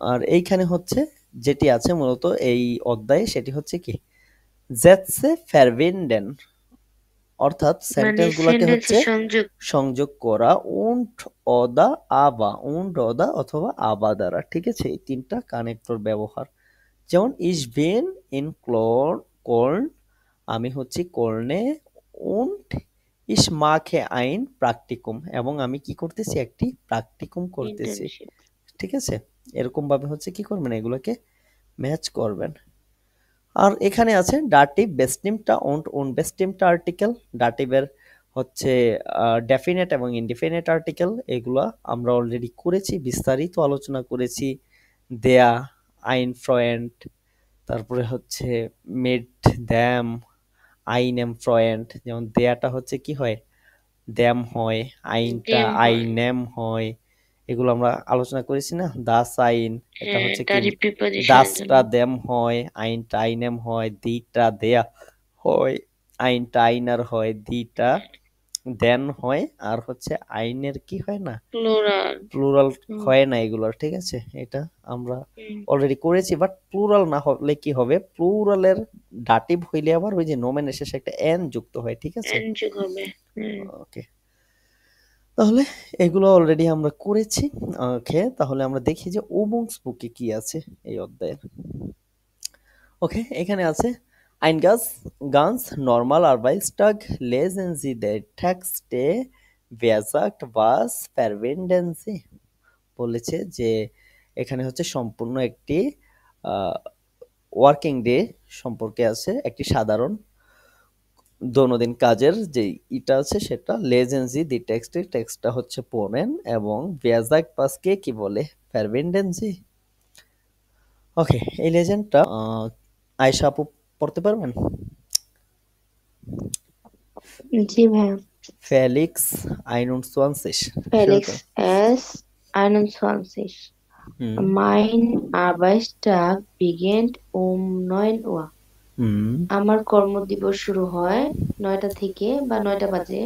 আর এইখানে হচ্ছে যেটি আছে মূলত এই অধ্যায়ে, সেটি হচ্ছে কি জেটসে ফেরবিন্ডেন, অর্থাৎ সেন্টেন্স গুলোকে হচ্ছে সংযোগ করা উন্ট অদা আবা, উন্ট অদা অথবা আবা দ্বারা। ঠিক আছে, এই তিনটা কানেক্টর ব্যবহার। যেমন ইস বিন ইন কোল্ন, আমি হচ্ছি কোল্নে। উন্ট ইস মাখে আইন প্রাকটিকুম, এবং আমি কি করতেছি, একটি প্রাকটিকুম করতেছি। ঠিক আছে, এরকম ভাবে হচ্ছে কি করবেন, এগুলোকে ম্যাচ করবেন। আর এখানে আছে ডাটিভ বেস্টিমটা উন বেস্টিমটা আর্টিকেল। ডাটিভের হচ্ছে ডেফিনেট এবং ইনডিফিনিট আর্টিকেল, এগুলা আমরা অলরেডি করেছি, বিস্তারিত আলোচনা করেছি। দেয়া, আইন ফ্রয়েন্ট, তারপরে হচ্ছে মেড দ্যাম, আইন এম ফ্রয়েন্ট। যেমন দেয়াটা হচ্ছে কি হয়, দ্যাম হয়। আইনটা আইনেম হয়। এগুলো আমরা আলোচনা করেছি না। দাস আইন, এটা হচ্ছে কি দাসটা দেম হয়, আইনটা আইনেম হয়, দিটা দেয়া হয়, আইনটা আইনার হয়, দিটা দেন হয়, আর হচ্ছে আইনের কি হয় না, প্লুরাল হয় না এগুলোর। ঠিক আছে, এটা আমরা অলরেডি করেছি। বাট প্লুরাল না হলে কি হবে, প্লুরালের ডাটিভ হইলে আবার ওই যে নোমেনের শেষে একটা এন যুক্ত হয়। ঠিক আছে, ওকে, তাহলে এগুলো অলরেডি আমরা করেছি। ওকে, তাহলে আমরা দেখি যে ওবংসবুকে কি আছে এই অধ্যায়ের। ওকে, এখানে আছে ein ganz normal Arbeitstag, lesen Sie den Texte, wer sagt was, verwenden Sie। বলেছে যে এখানে হচ্ছে সম্পূর্ণ একটি ওয়ার্কিং ডে সম্পর্কে আছে, একটি সাধারণ দৈনন্দিন কাজের যে ইটা আছে সেটা। লেজেন্সি দি টেক্সটটা হচ্ছে পড়েন, এবং ভিয়াজাক পাসকে কি বলে, ফারভেন্ডেন্সি। ওকে, এই লেজেন্ডটা আয়েশা আপু পড়তে পারবেন? জি ভাইয়া। Felix 21, Felix S. 21. Mein Arbeitstag beginnt um 9 Uhr. আমার কর্মদিবস শুরু হয় 9টা থেকে বা 9টা বাজে।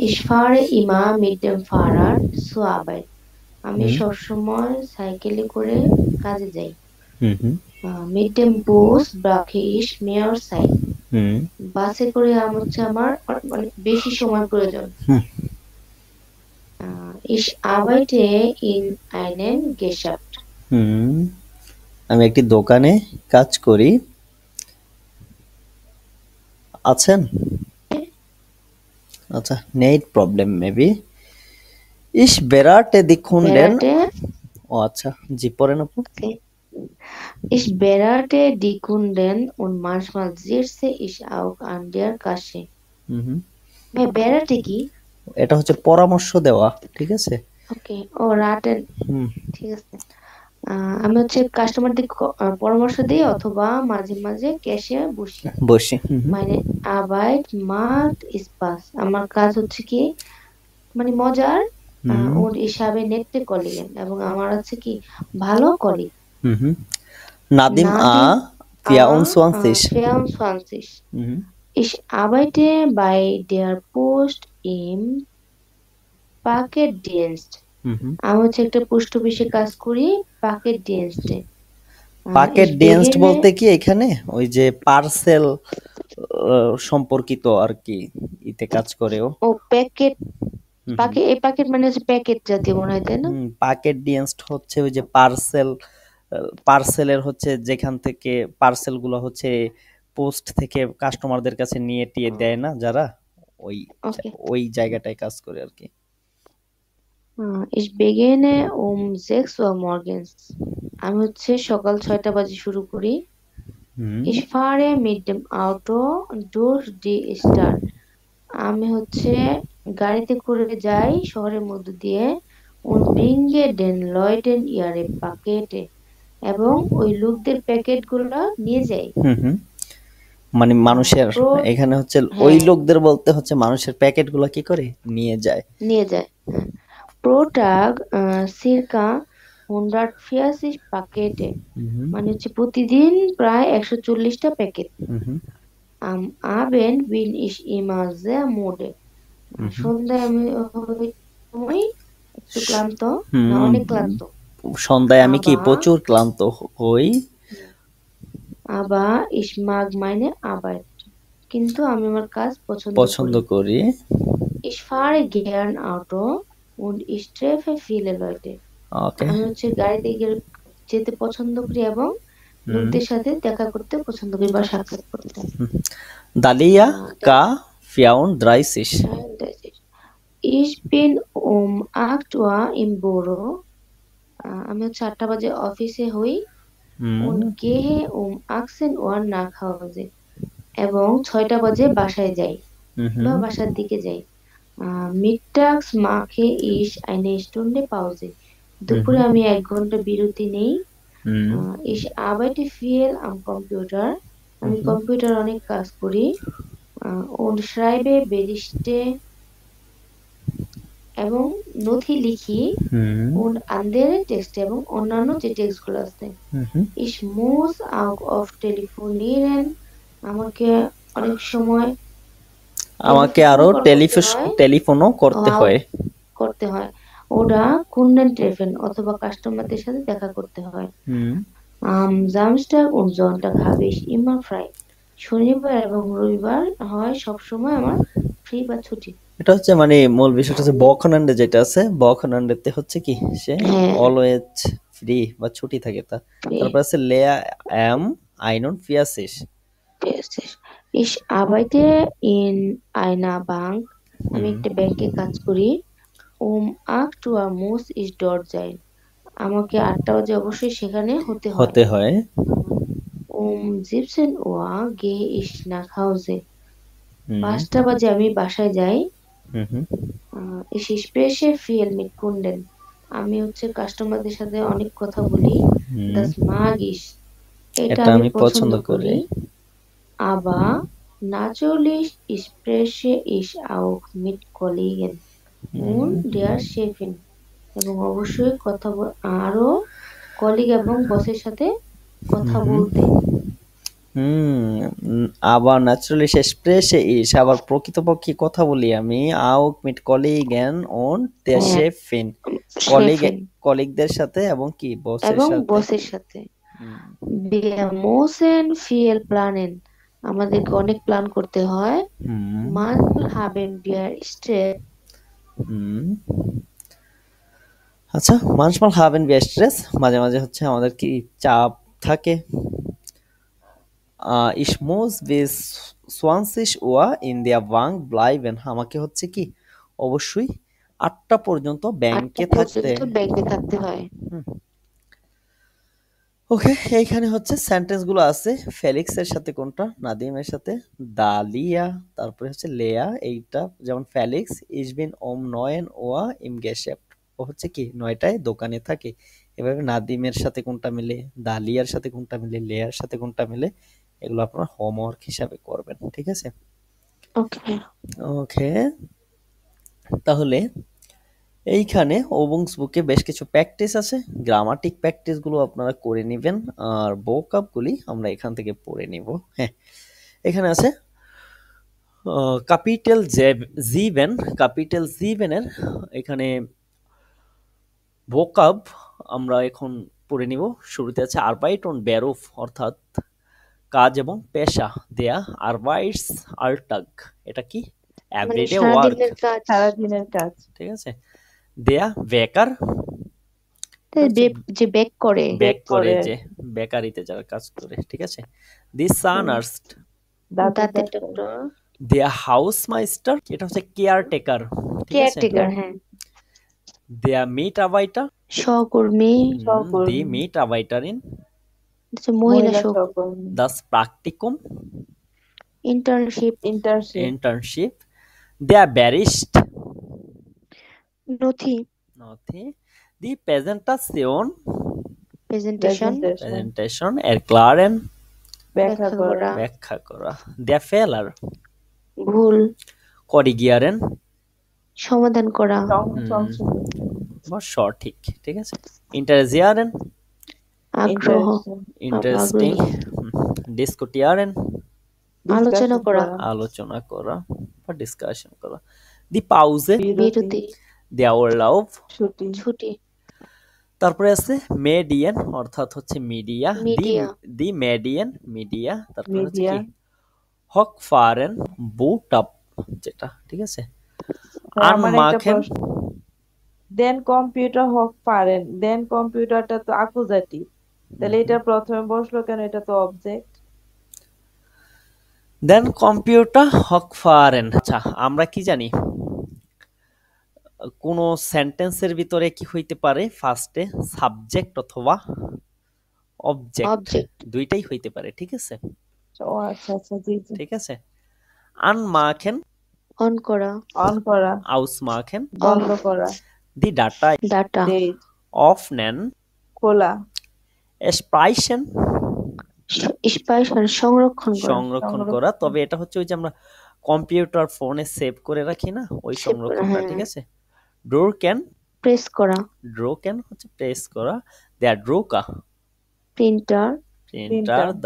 Ich fahre immer mit dem Fahrrad zur Arbeit. আমি সবসময় সাইকেলে করে কাজে যাই। Mit dem Bus brauche ich mehr Zeit. বাসে করে আমার মানে বেশি সময় প্রয়োজন। Ich arbeite in einem Geschäft. আমি একটি দোকানে কাজ করি। আছেন? আচ্ছা, net problem maybe. Ich berate die Kunden. Berate, ও আচ্ছা, জি পড়েন আপু। okay. Ich berate die Kunden und manchmal sitze ich auch an der Kasse. হুম। ভাই বেড়াতে কি? এটা হচ্ছে পরামর্শ দেওয়া, ঠিক আছে। ওকে, ও রাতের, হুম। ঠিক আছে। আমি হচ্ছে কাস্টমারদের পরামর্শ দিই অথবা মাঝে মাঝে ক্যাশে বসি। বসি। হুম। মানে Arbeit macht Spaß, আমার কাজ হচ্ছে কি মানে মজার, হুম। ওর হিসাবে নেটে কলিগ এবং আমার আছে কি ভালো colleague. Hmm. Nadim a Nadim a 24. 24. Hmm. Ich arbeite bei der Post im Paketdienst. হুম। আমি হচ্ছে একটা পোস্ট অফিসে কাজ করি, পাকেট ডিয়েন্সটে। পাকেট Ich ডেন্সড beginne, বলতে কি এখানে ওই যে পার্সেল সম্পর্কিত আর কি, ইতে কাজ করেও। ও প্যাকেট, হুম। পাকেট, এই পাকেট মানে হচ্ছে প্যাকেট জাতীয় মনে হয়, তাই না? পাকেট ডেন্সড হচ্ছে ওই যে পার্সেল, পার্সেলের হচ্ছে যেখান থেকে পার্সেল গুলো হচ্ছে পোস্ট থেকে কাস্টমারদের কাছে নিয়ে টিয়ে দেয় না যারা, ওই ওকে। ওই জায়গাটায় কাজ করে আর কি। Ich beginne um 6 Uhr morgens. আমি হচ্ছে সকাল 6টা বাজে শুরু করি। হুম। Ich fahre mit dem Auto durch die Stadt. আমি হচ্ছে গাড়িতে করে যাই শহরের মধ্য দিয়ে und bringe den Leuten ihre Pakete, এবং ওই লোকদের প্যাকেট গুলা নিয়ে যাই। হুম। হুম। মানে মানুষের, তো এখানে হচ্ছে ওই হ্যাঁ, লোকদের বলতে হচ্ছে মানুষের প্যাকেট গুলো কি করে নিয়ে যায়। নিয়ে যায়। হ্যাঁ। Pro Tag circa 140 Pakete, হুম। মানে হচ্ছে প্রতিদিন প্রায় 140টা প্যাকেট। হুম। Am Abend bin ich immer sehr müde. হুম। সন্ধ্যায় আমি ওই সময় একটু ক্লান্ত, না হুম। অনেক ক্লান্ত। সন্ধ্যায় আমি কি আবার প্রচুর ক্লান্ত হই। আবার ich mag meine Arbeit, কিন্তু আমি আমার কাজ পছন্দ পছন্দ করি। করি। Ich fahre gern Auto und ich treffe viele Leute. ওকে। আমি হচ্ছে গাড়িতে যেতে পছন্দ করি এবং হুম। লোকদের সাথে দেখা করতে পছন্দ করি বা সাক্ষাৎ করতে। দালিয়া আহ, কা 34. Ich bin um 8 Uhr im Büro. আমি হচ্ছে 8টা বাজে অফিসে হই হুম। und gehe um 18 Uhr nach Hause, এবং 6টা বাজে বাসায় যাই বা হুম। বাসার দিকে যাই। Mittags mache ich eine Stunde Pause. দুপুরে আমি 1 ঘন্টা বিরতি নেই। হুম। Ich arbeite viel am Computer. আমি কম্পিউটার অনেক কাজ করি। und schreibe Berichte, এবং নথি লিখি হুম। und andere Texte, এবং অন্যান্য যে টেক্সট গুলো আছে। হুম। Ich muss auch oft telefonieren. আমাকে অনেক সময় আমাকে টেলিফোন আরো কল করতে হয়, টেলিফোনও করতে আউট হয়। করতে হয়। ওরা কুন্ডেন ট্রেফেন অথবা কাস্টমারদের সাথে দেখা করতে হয়। হুম। Samstag und Sonntag habe ich immer frei. শনিবার এবং রবিবার হয় সবসময় আমার ফ্রি বা ছুটি। এটা হচ্ছে মানে মূল বিষয়টা হচ্ছে বকনান্ডে যেটা আছে, বকনান্ডেতে হচ্ছে কি সে হ্যাঁ, অলওয়েজ ফ্রি বা ছুটি থাকে তা। ফ্রি। তারপর আছে লেয়া M আইনন ফিয়াসিস। Ich arbeite in einer Bank. আমি হুম। একটা ব্যাংকে কাজ করি। Um 8 Uhr muss ich dort sein. আমাকে 8টা বাজে অবশ্যই সেখানে হতে হয়। হতে হয়। Um 17 Uhr gehe ich nach Hause. হুম। 5টা বাজে আমি বাসায় যাই। হুম। হুম। Ich spreche viel mit Kunden. আমি হচ্ছে কাস্টমারদের সাথে অনেক কথা বলি। হুম। Das mag ich. এটা এটা আমি আমি পছন্দ পছন্দ করি। করি। Aber natürlich spreche ich auch mit Kollegen und der Chefin. এবং অবশ্যই আরো কলিগ এবং বসের সাথে কথা বলতে। আবার ন্যাচারালি শেষ প্রেসে ইস, আবার প্রকৃতপক্ষে কথা বলি আমি আউক মিট কলিগেন ওন der হ্যাঁ, Chefin, কলিগ শেফিন কলিগদের সাথে এবং কি বসের এবং সাথে। বসের সাথে। হুম। Wir müssen viel planen. আমাদেরকে অনেক প্ল্যান করতে হয়। হুম। Manchmal haben wir Stress. হুম। আচ্ছা, manchmal haben wir Stress, মাঝে মাঝে হচ্ছে আমাদের কি চাপ থাকে। Ich muss bis 20 Uhr in der Bank bleiben. আমাকে হচ্ছে কি অবশ্যই 8টা পর্যন্ত ব্যাংকে 8টা থাকতে। পর্যন্ত ব্যাংকে থাকতে হয়। ওকে, এইখানে হচ্ছে সেন্টেন্স গুলো আছে। ফেলিক্সের সাথে কোনটা? নাদিমের সাথে। দালিয়া, তারপরে হচ্ছে লেয়া। এইটা যেমন Felix is bin 9 Uhr im Geschäft, ও হচ্ছে কি 9টায় দোকানে থাকে। এভাবে নাদিমের সাথে কোনটা মিলে, দালিয়ার সাথে কোনটা মিলে, লেয়ার সাথে কোনটা মিলে, এগুলো আপনারা হোমওয়ার্ক হিসাবে করবেন। ঠিক আছে? ওকে। ওকে, তাহলে এইখানে ওবংস বুকে বেশ কিছু প্র্যাকটিস আছে। গ্রামাটিক প্র্যাকটিস গুলো আপনারা করে নেবেন, আর ভোকাব গুলি আমরা এখান থেকে পড়ে নিব। হ্যাঁ, এখানে আছে ক্যাপিটাল জিভেন। ক্যাপিটাল জিভেনের এখানে ভোকাব আমরা এখন পড়ে নিব। শুরুতে আছে আরবাইট অন বেরুফ, অর্থাৎ কাজ এবং পেশা। দেয়া আরবাইটস আল্টাগ, এটা কি? মানে এভরিডে ওয়ার্ক, সারাদিনের কাজ। সারাদিনের কাজ। ঠিক আছে? দেয়া বেকার, যে বেক করে। বেক করে, করে। যে বেকারিতে যারা কাজ করে। ঠিক আছে? দি সানার্স্ট, দাঁতের ডক্টর। দেয়া হাউস মাইস্টার, এটা হচ্ছে কেয়ারটেকার। ঠিক আছে? কেয়ারটেকার, হ্যাঁ। দেয়া মিট আবাইটা, সহকর্মী। দি মিট আবাইটারিন, মহিলা মহিলা সহকর্মী। সহকর্মী। দাস প্রাকটিকুম, ইন্টার্নশিপ। ইন্টার্নশিপ। দেয়া ব্যারিস্ট, নথি। দি প্রেজেন্টাশন, প্রেজেন্টেশন। এরক্লারেন, ব্যাখ্যা করা। ব্যাখ্যা করা। দেয়া ফেলার, ভুল। করিগিয়ারেন, সমাধান করা। বা সঠিক। ঠিক আছে? ইন্টারেজিয়ারেন, আগ্রহ। ইন্টারেস্টিং। ডিসকুটিয়ারেন, আলোচনা করা। বা ডিসকাশন করা। দি পাউজে, বিরতি। দেয়া ওরলাউভ, ছুটি। তারপরে আছে মেডিয়ান, অর্থাৎ হচ্ছে মিডিয়া। মিডিয়া। দি মেডিয়ান, মিডিয়া। তারপরে হচ্ছে মিডিয়া। কি হক ফারেন বুট আপ, যেটা। ঠিক আছে? আমার একটা আনমাখেন, প্রশ্ন। দেন কম্পিউটার হক পারেন, দেন কম্পিউটারটা তো অ্যাকুজাটিভ, তাহলে এটা প্রথমে বসলো কেন? এটা তো অবজেক্ট। দেন কম্পিউটার হক ফারেন। আচ্ছা, আমরা কি জানি কোন সেন্টেন্সের ভিতরে কি হইতে পারে? ফার্স্টে সাবজেক্ট অথবা অবজেক্ট, দুইটাই হইতে পারে। ঠিক আছে? ও আচ্ছা আচ্ছা, জি জি। ঠিক আছে? আনমাখেন, অন করা। আউসমাখেন, বন্ধ করা। দি ডাটা ডেট। অফনেন, খোলা। স্পাইশন, সংরক্ষণ করা। তবে এটা হচ্ছে ওই যে আমরা কম্পিউটার ফোনে সেভ করে রাখি না, ওই সংরক্ষণটা। ঠিক আছে? ড্রোর ক্যান, প্রেস করা। ড্রো ক্যান হচ্ছে প্রেস করা। দেয়ার ড্রোকা, প্রিন্টার।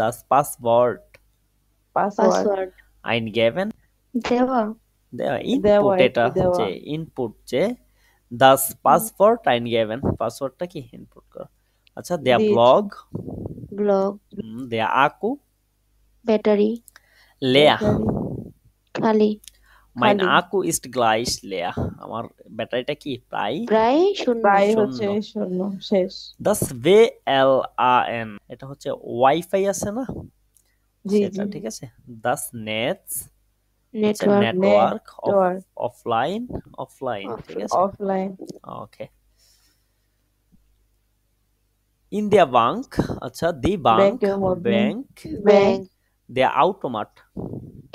দাস পাসওয়ার্ড, আইনগেভেন, দেওয়া। ইনপুট, এটা হচ্ছে ইনপুট, যে দাস পাসওয়ার্ড আইনগেভেন, পাসওয়ার্ডটা কি ইনপুট করা। আচ্ছা, দেয়া ব্লগ, দেয়া আকু, ব্যাটারি। লেয়া, খালি। মাইন আকু ইস্ট গ্লাইস লেয়া, আমার ব্যাটারিটা কি প্রায় শূন্য, শেষ। দাস VLAN, এটা হচ্ছে ওয়াইফাই আছে না, সেটা। ঠিক আছে? Das network, offline. ঠিক আছে? অফলাইন। ওকে। ইন দিয়া ব্যাংক, আচ্ছা, দি ব্যাংক, দেয়া অটোমাট,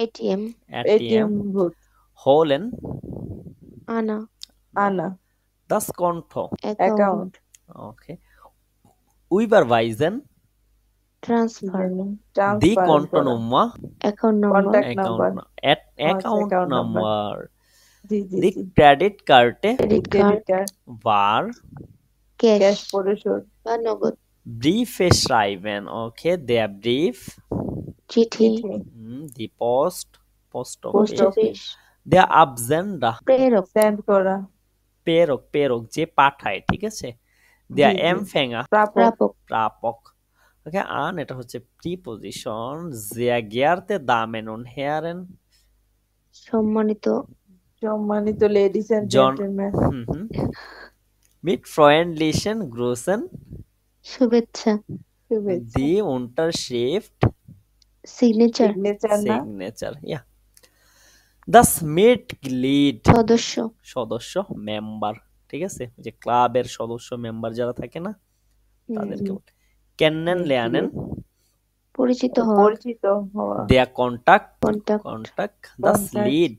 এটিএম বুথ, হোলেন, আনা। দাস কন্ঠ, অ্যাকাউন্ট। ওকে। উইবারভাইজেন, ট্রান্সফার। দি কন্টনুম্মা, অ্যাকাউন্ট নাম্বার। দি ক্রেডিট কার্ডে, বার, ক্যাশ পরিশোধ বা নগদ। ব্রিফে schreiben, ওকে। দেয়া ব্রিফ, চিঠি। The post office. দেয়া আবজেন্ডা, সেন্ড করা। প্রেরক, যে পাঠায়। ঠিক আছে? দেয়া এমফ্যাঙ্গার, প্রাপক। ওকে। আন, এটা হচ্ছে preposition. sehr geehrte Damen und Herren, সম্মানিত ladies and gentleman. mit freundlichen Grüßen, শুভেচ্ছা। die Unterschrift, সিগনেচার, সিগনেচার না? Signature, yeah. The Smith guild, সদস্য, সদস্য, মেম্বার, ঠিক আছে, ওই যে ক্লাবের সদস্য মেম্বার যারা থাকে না তাদেরকে বলে। কেন্নেন লেয়ানেন, পরিচিত হওয়া, পরিচিত হওয়া। দেয়া contact, contact, contact. The Contact. Slid,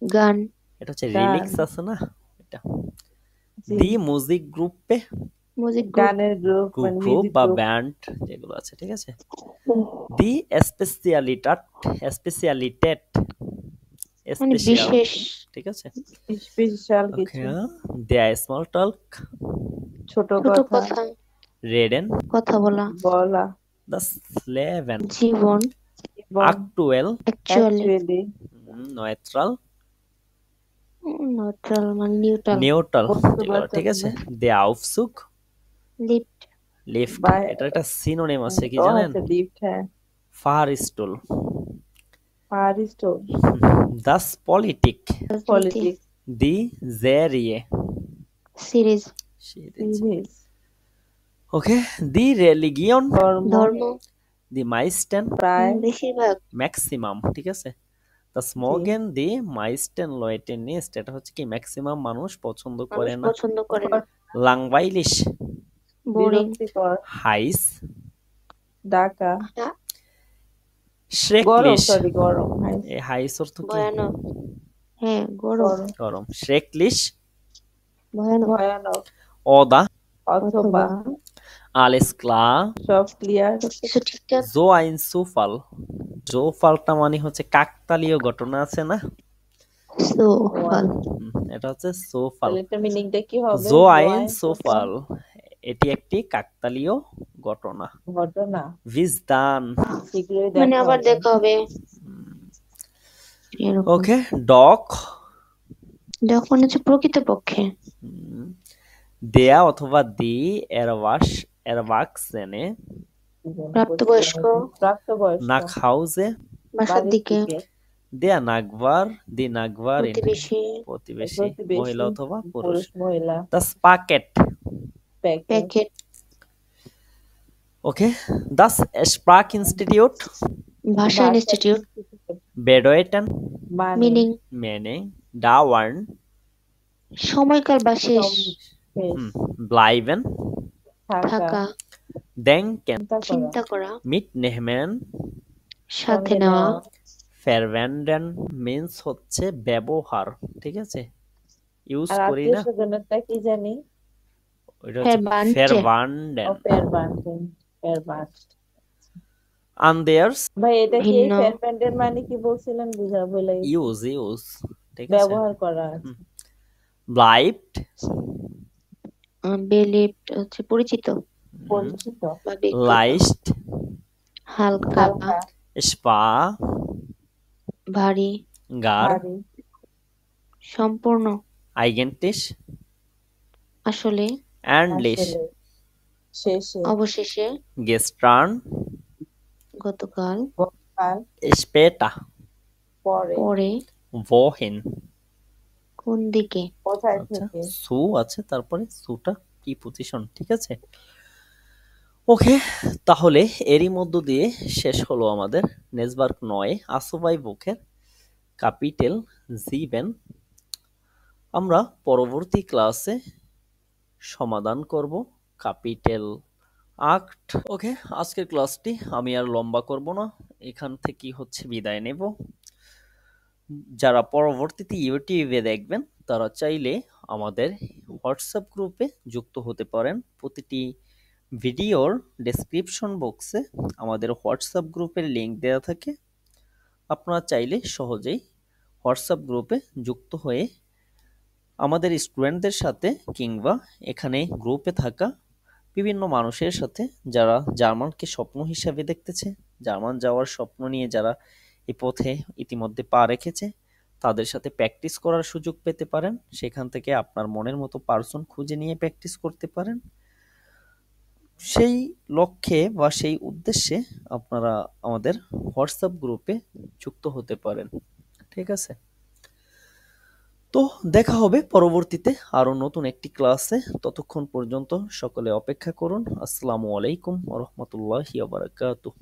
গান, এটা হচ্ছে গান। রিলিক্স আছে না এটা। জি। দি মিউজিক গ্রুপে, মিউজিক গ্রুপ, গানের গ্রুপ মানে গ্রুপ মিউজিক বা গ্রুপ। ব্যান্ড যেগুলো আছে, ঠিক আছে। দি স্পেশালিটেট, স্পেশালিটেট, মানে স্পেশাল, বিশেষ, ঠিক আছে। স্পেশাল ওকে, কিছু। দেয়া স্মল টক, ছোট ছোট কথা কথা, রেডেন, কথা বলা, বলা। দ্য স্লেভেন, জীবন, এবং actual, actually, actually neutral, neutral মানে নিউট্রাল, neutral, যেগুলো, বস্তুবাচক ঠিক আছে। না? der Aufzug, লিফট, lift, বা এটা একটা সিনোনিম আছে কি ও জানেন? আচ্ছা লিফট, হ্যাঁ। Fahrstuhl, Fahrstuhl, das Politik, রাজনীতি, politics, die Serie, series, series, series, okay, die Religion, ধর্ম, ধর্ম, die meisten, প্রায়, বেশিরভাগ, maximum, ঠিক আছে। das Morgen, die meisten Leute nicht, এটা হচ্ছে কি ম্যাক্সিমাম মানুষ পছন্দ মানুষ করে না। পছন্দ করে না, langweilig, বোরিং, বিরক্তিকর, heiß, ডাকা, গরম, schrecklich, সরি গরম, হাইস, এই heiß অর্থ কি? ভয়ানক, হ্যাঁ গরম, গরম, গরম, schrecklich, ভয়ানক, ভয়ানক, oder, অথবা, অথবা alles klar, সব ক্লিয়ার, সবকিছু ঠিকঠাক, so ein Zufall, জোফালটা মানে হচ্ছে কাকতালীয় ঘটনা আছে না, সোফাল, এটা হচ্ছে সোফাল। তাহলে এটা মিনিংটা কি হবে? জো আইন জোয়াইন সোফাল, এটি একটি কাকতালীয় ঘটনা। ঘটনা, ভিজদান, শীঘ্রই মানে দেখা আবার হবে। দেখা হবে, এরকম। ওকে, ডক, যখন হচ্ছে প্রকৃতপক্ষে, দেয়া অথবা দি, এরওয়াস, এরওয়াক্সেনে, প্রাপ্তবয়স্ক, প্রাপ্তবয়স্ক, নাক হাউজে, বাসার বাড়ির দিকে, দেয়া নাগবার, দি নাগবার, প্রতিবেশী, প্রতিবেশী, মহিলা অথবা পুরুষ। পুরুষ মহিলা, দাস পাকেট, প্যাকেট, প্যাকেট, ওকে, দাস স্প্রাক ইনস্টিটিউট, ভাষা ইনস্টিটিউট, বেডোয়েটেন, মানে মিনিং, মেনে, ডাওয়ার্ন, সময়কাল বা শেষ, শেষ, ব্লাইভেন, থাকা, থাকা, denken, চিন্তা করা, mitnehmen, সাথে সঙ্গে নেওয়া, নেওয়া, verwenden means হচ্ছে ব্যবহার, ঠিক আছে, ইউজ আর করি আত্মীয় না, স্বজনেরটা কি জানি? ওইটা হচ্ছে verwenden, ফেরবান্ডেন, ফেরবান্ড। anders, ভাই এটা কি এই ভিন্ন, ফেরবান্ডের মানে কি বলছিলেন? বুঝা বলে use, ঠিক আছে। ব্যবহার করা, bleibt, বেলিফট হচ্ছে পরিচিত পরিচিত, বা বিখ্যাত, leicht, হালকা, হালকা, schwer, ভারী, gar, ভারী, সম্পূর্ণ, eigentlich, আসলে, endlich, আসলে, শেষে, অবশেষে, gestern, গতকাল, গতকাল, später, পরে, পরে, wohin, কোন দিকে, কোথায় আচ্ছা, থেকে, সু আছে, তারপরে সুটা কি পজিশন, ঠিক আছে। ওকে, তাহলে এরই মধ্য দিয়ে শেষ হলো আমাদের নেসবার্গ 9 আসোবাই বুকের ক্যাপিটাল জিবেন। আমরা পরবর্তী ক্লাসে সমাধান করব ক্যাপিটাল আক্ট। ওকে, আজকের ক্লাসটি আমি আর লম্বা করব না, এখান থেকে হচ্ছে বিদায় নেব। যারা পরবর্তীতে ইউটিউবে দেখবেন তারা চাইলে আমাদের হোয়াটসঅ্যাপ গ্রুপে যুক্ত হতে পারেন। প্রতিটি ভিডিওর ডেসক্রিপশন বক্সে আমাদের হোয়াটসঅ্যাপ গ্রুপের লিংক দেওয়া থাকে। আপনারা চাইলে সহজেই হোয়াটসঅ্যাপ গ্রুপে যুক্ত হয়ে আমাদের স্টুডেন্টদের সাথে কিংবা এখানে গ্রুপে থাকা বিভিন্ন মানুষের সাথে যারা জার্মানকে স্বপ্ন হিসাবে দেখতেছে, জার্মান যাওয়ার স্বপ্ন নিয়ে যারা এই পথে ইতিমধ্যে পা রেখেছে, তাদের সাথে প্র্যাকটিস করার সুযোগ পেতে পারেন। সেখান থেকে আপনার মনের মতো পার্সন খুঁজে নিয়ে প্র্যাকটিস করতে পারেন। সেই লক্ষ্যে বা সেই উদ্দেশ্যে আপনারা আমাদের হোয়াটসঅ্যাপ গ্রুপে যুক্ত হতে পারেন, ঠিক আছে। তো দেখা হবে পরবর্তীতে আরো নতুন একটি ক্লাসে। ততক্ষণ পর্যন্ত সকলে অপেক্ষা করুন। আসসালামু আলাইকুম ওয়া রাহমাতুল্লাহি ওয়া বারাকাতুহু।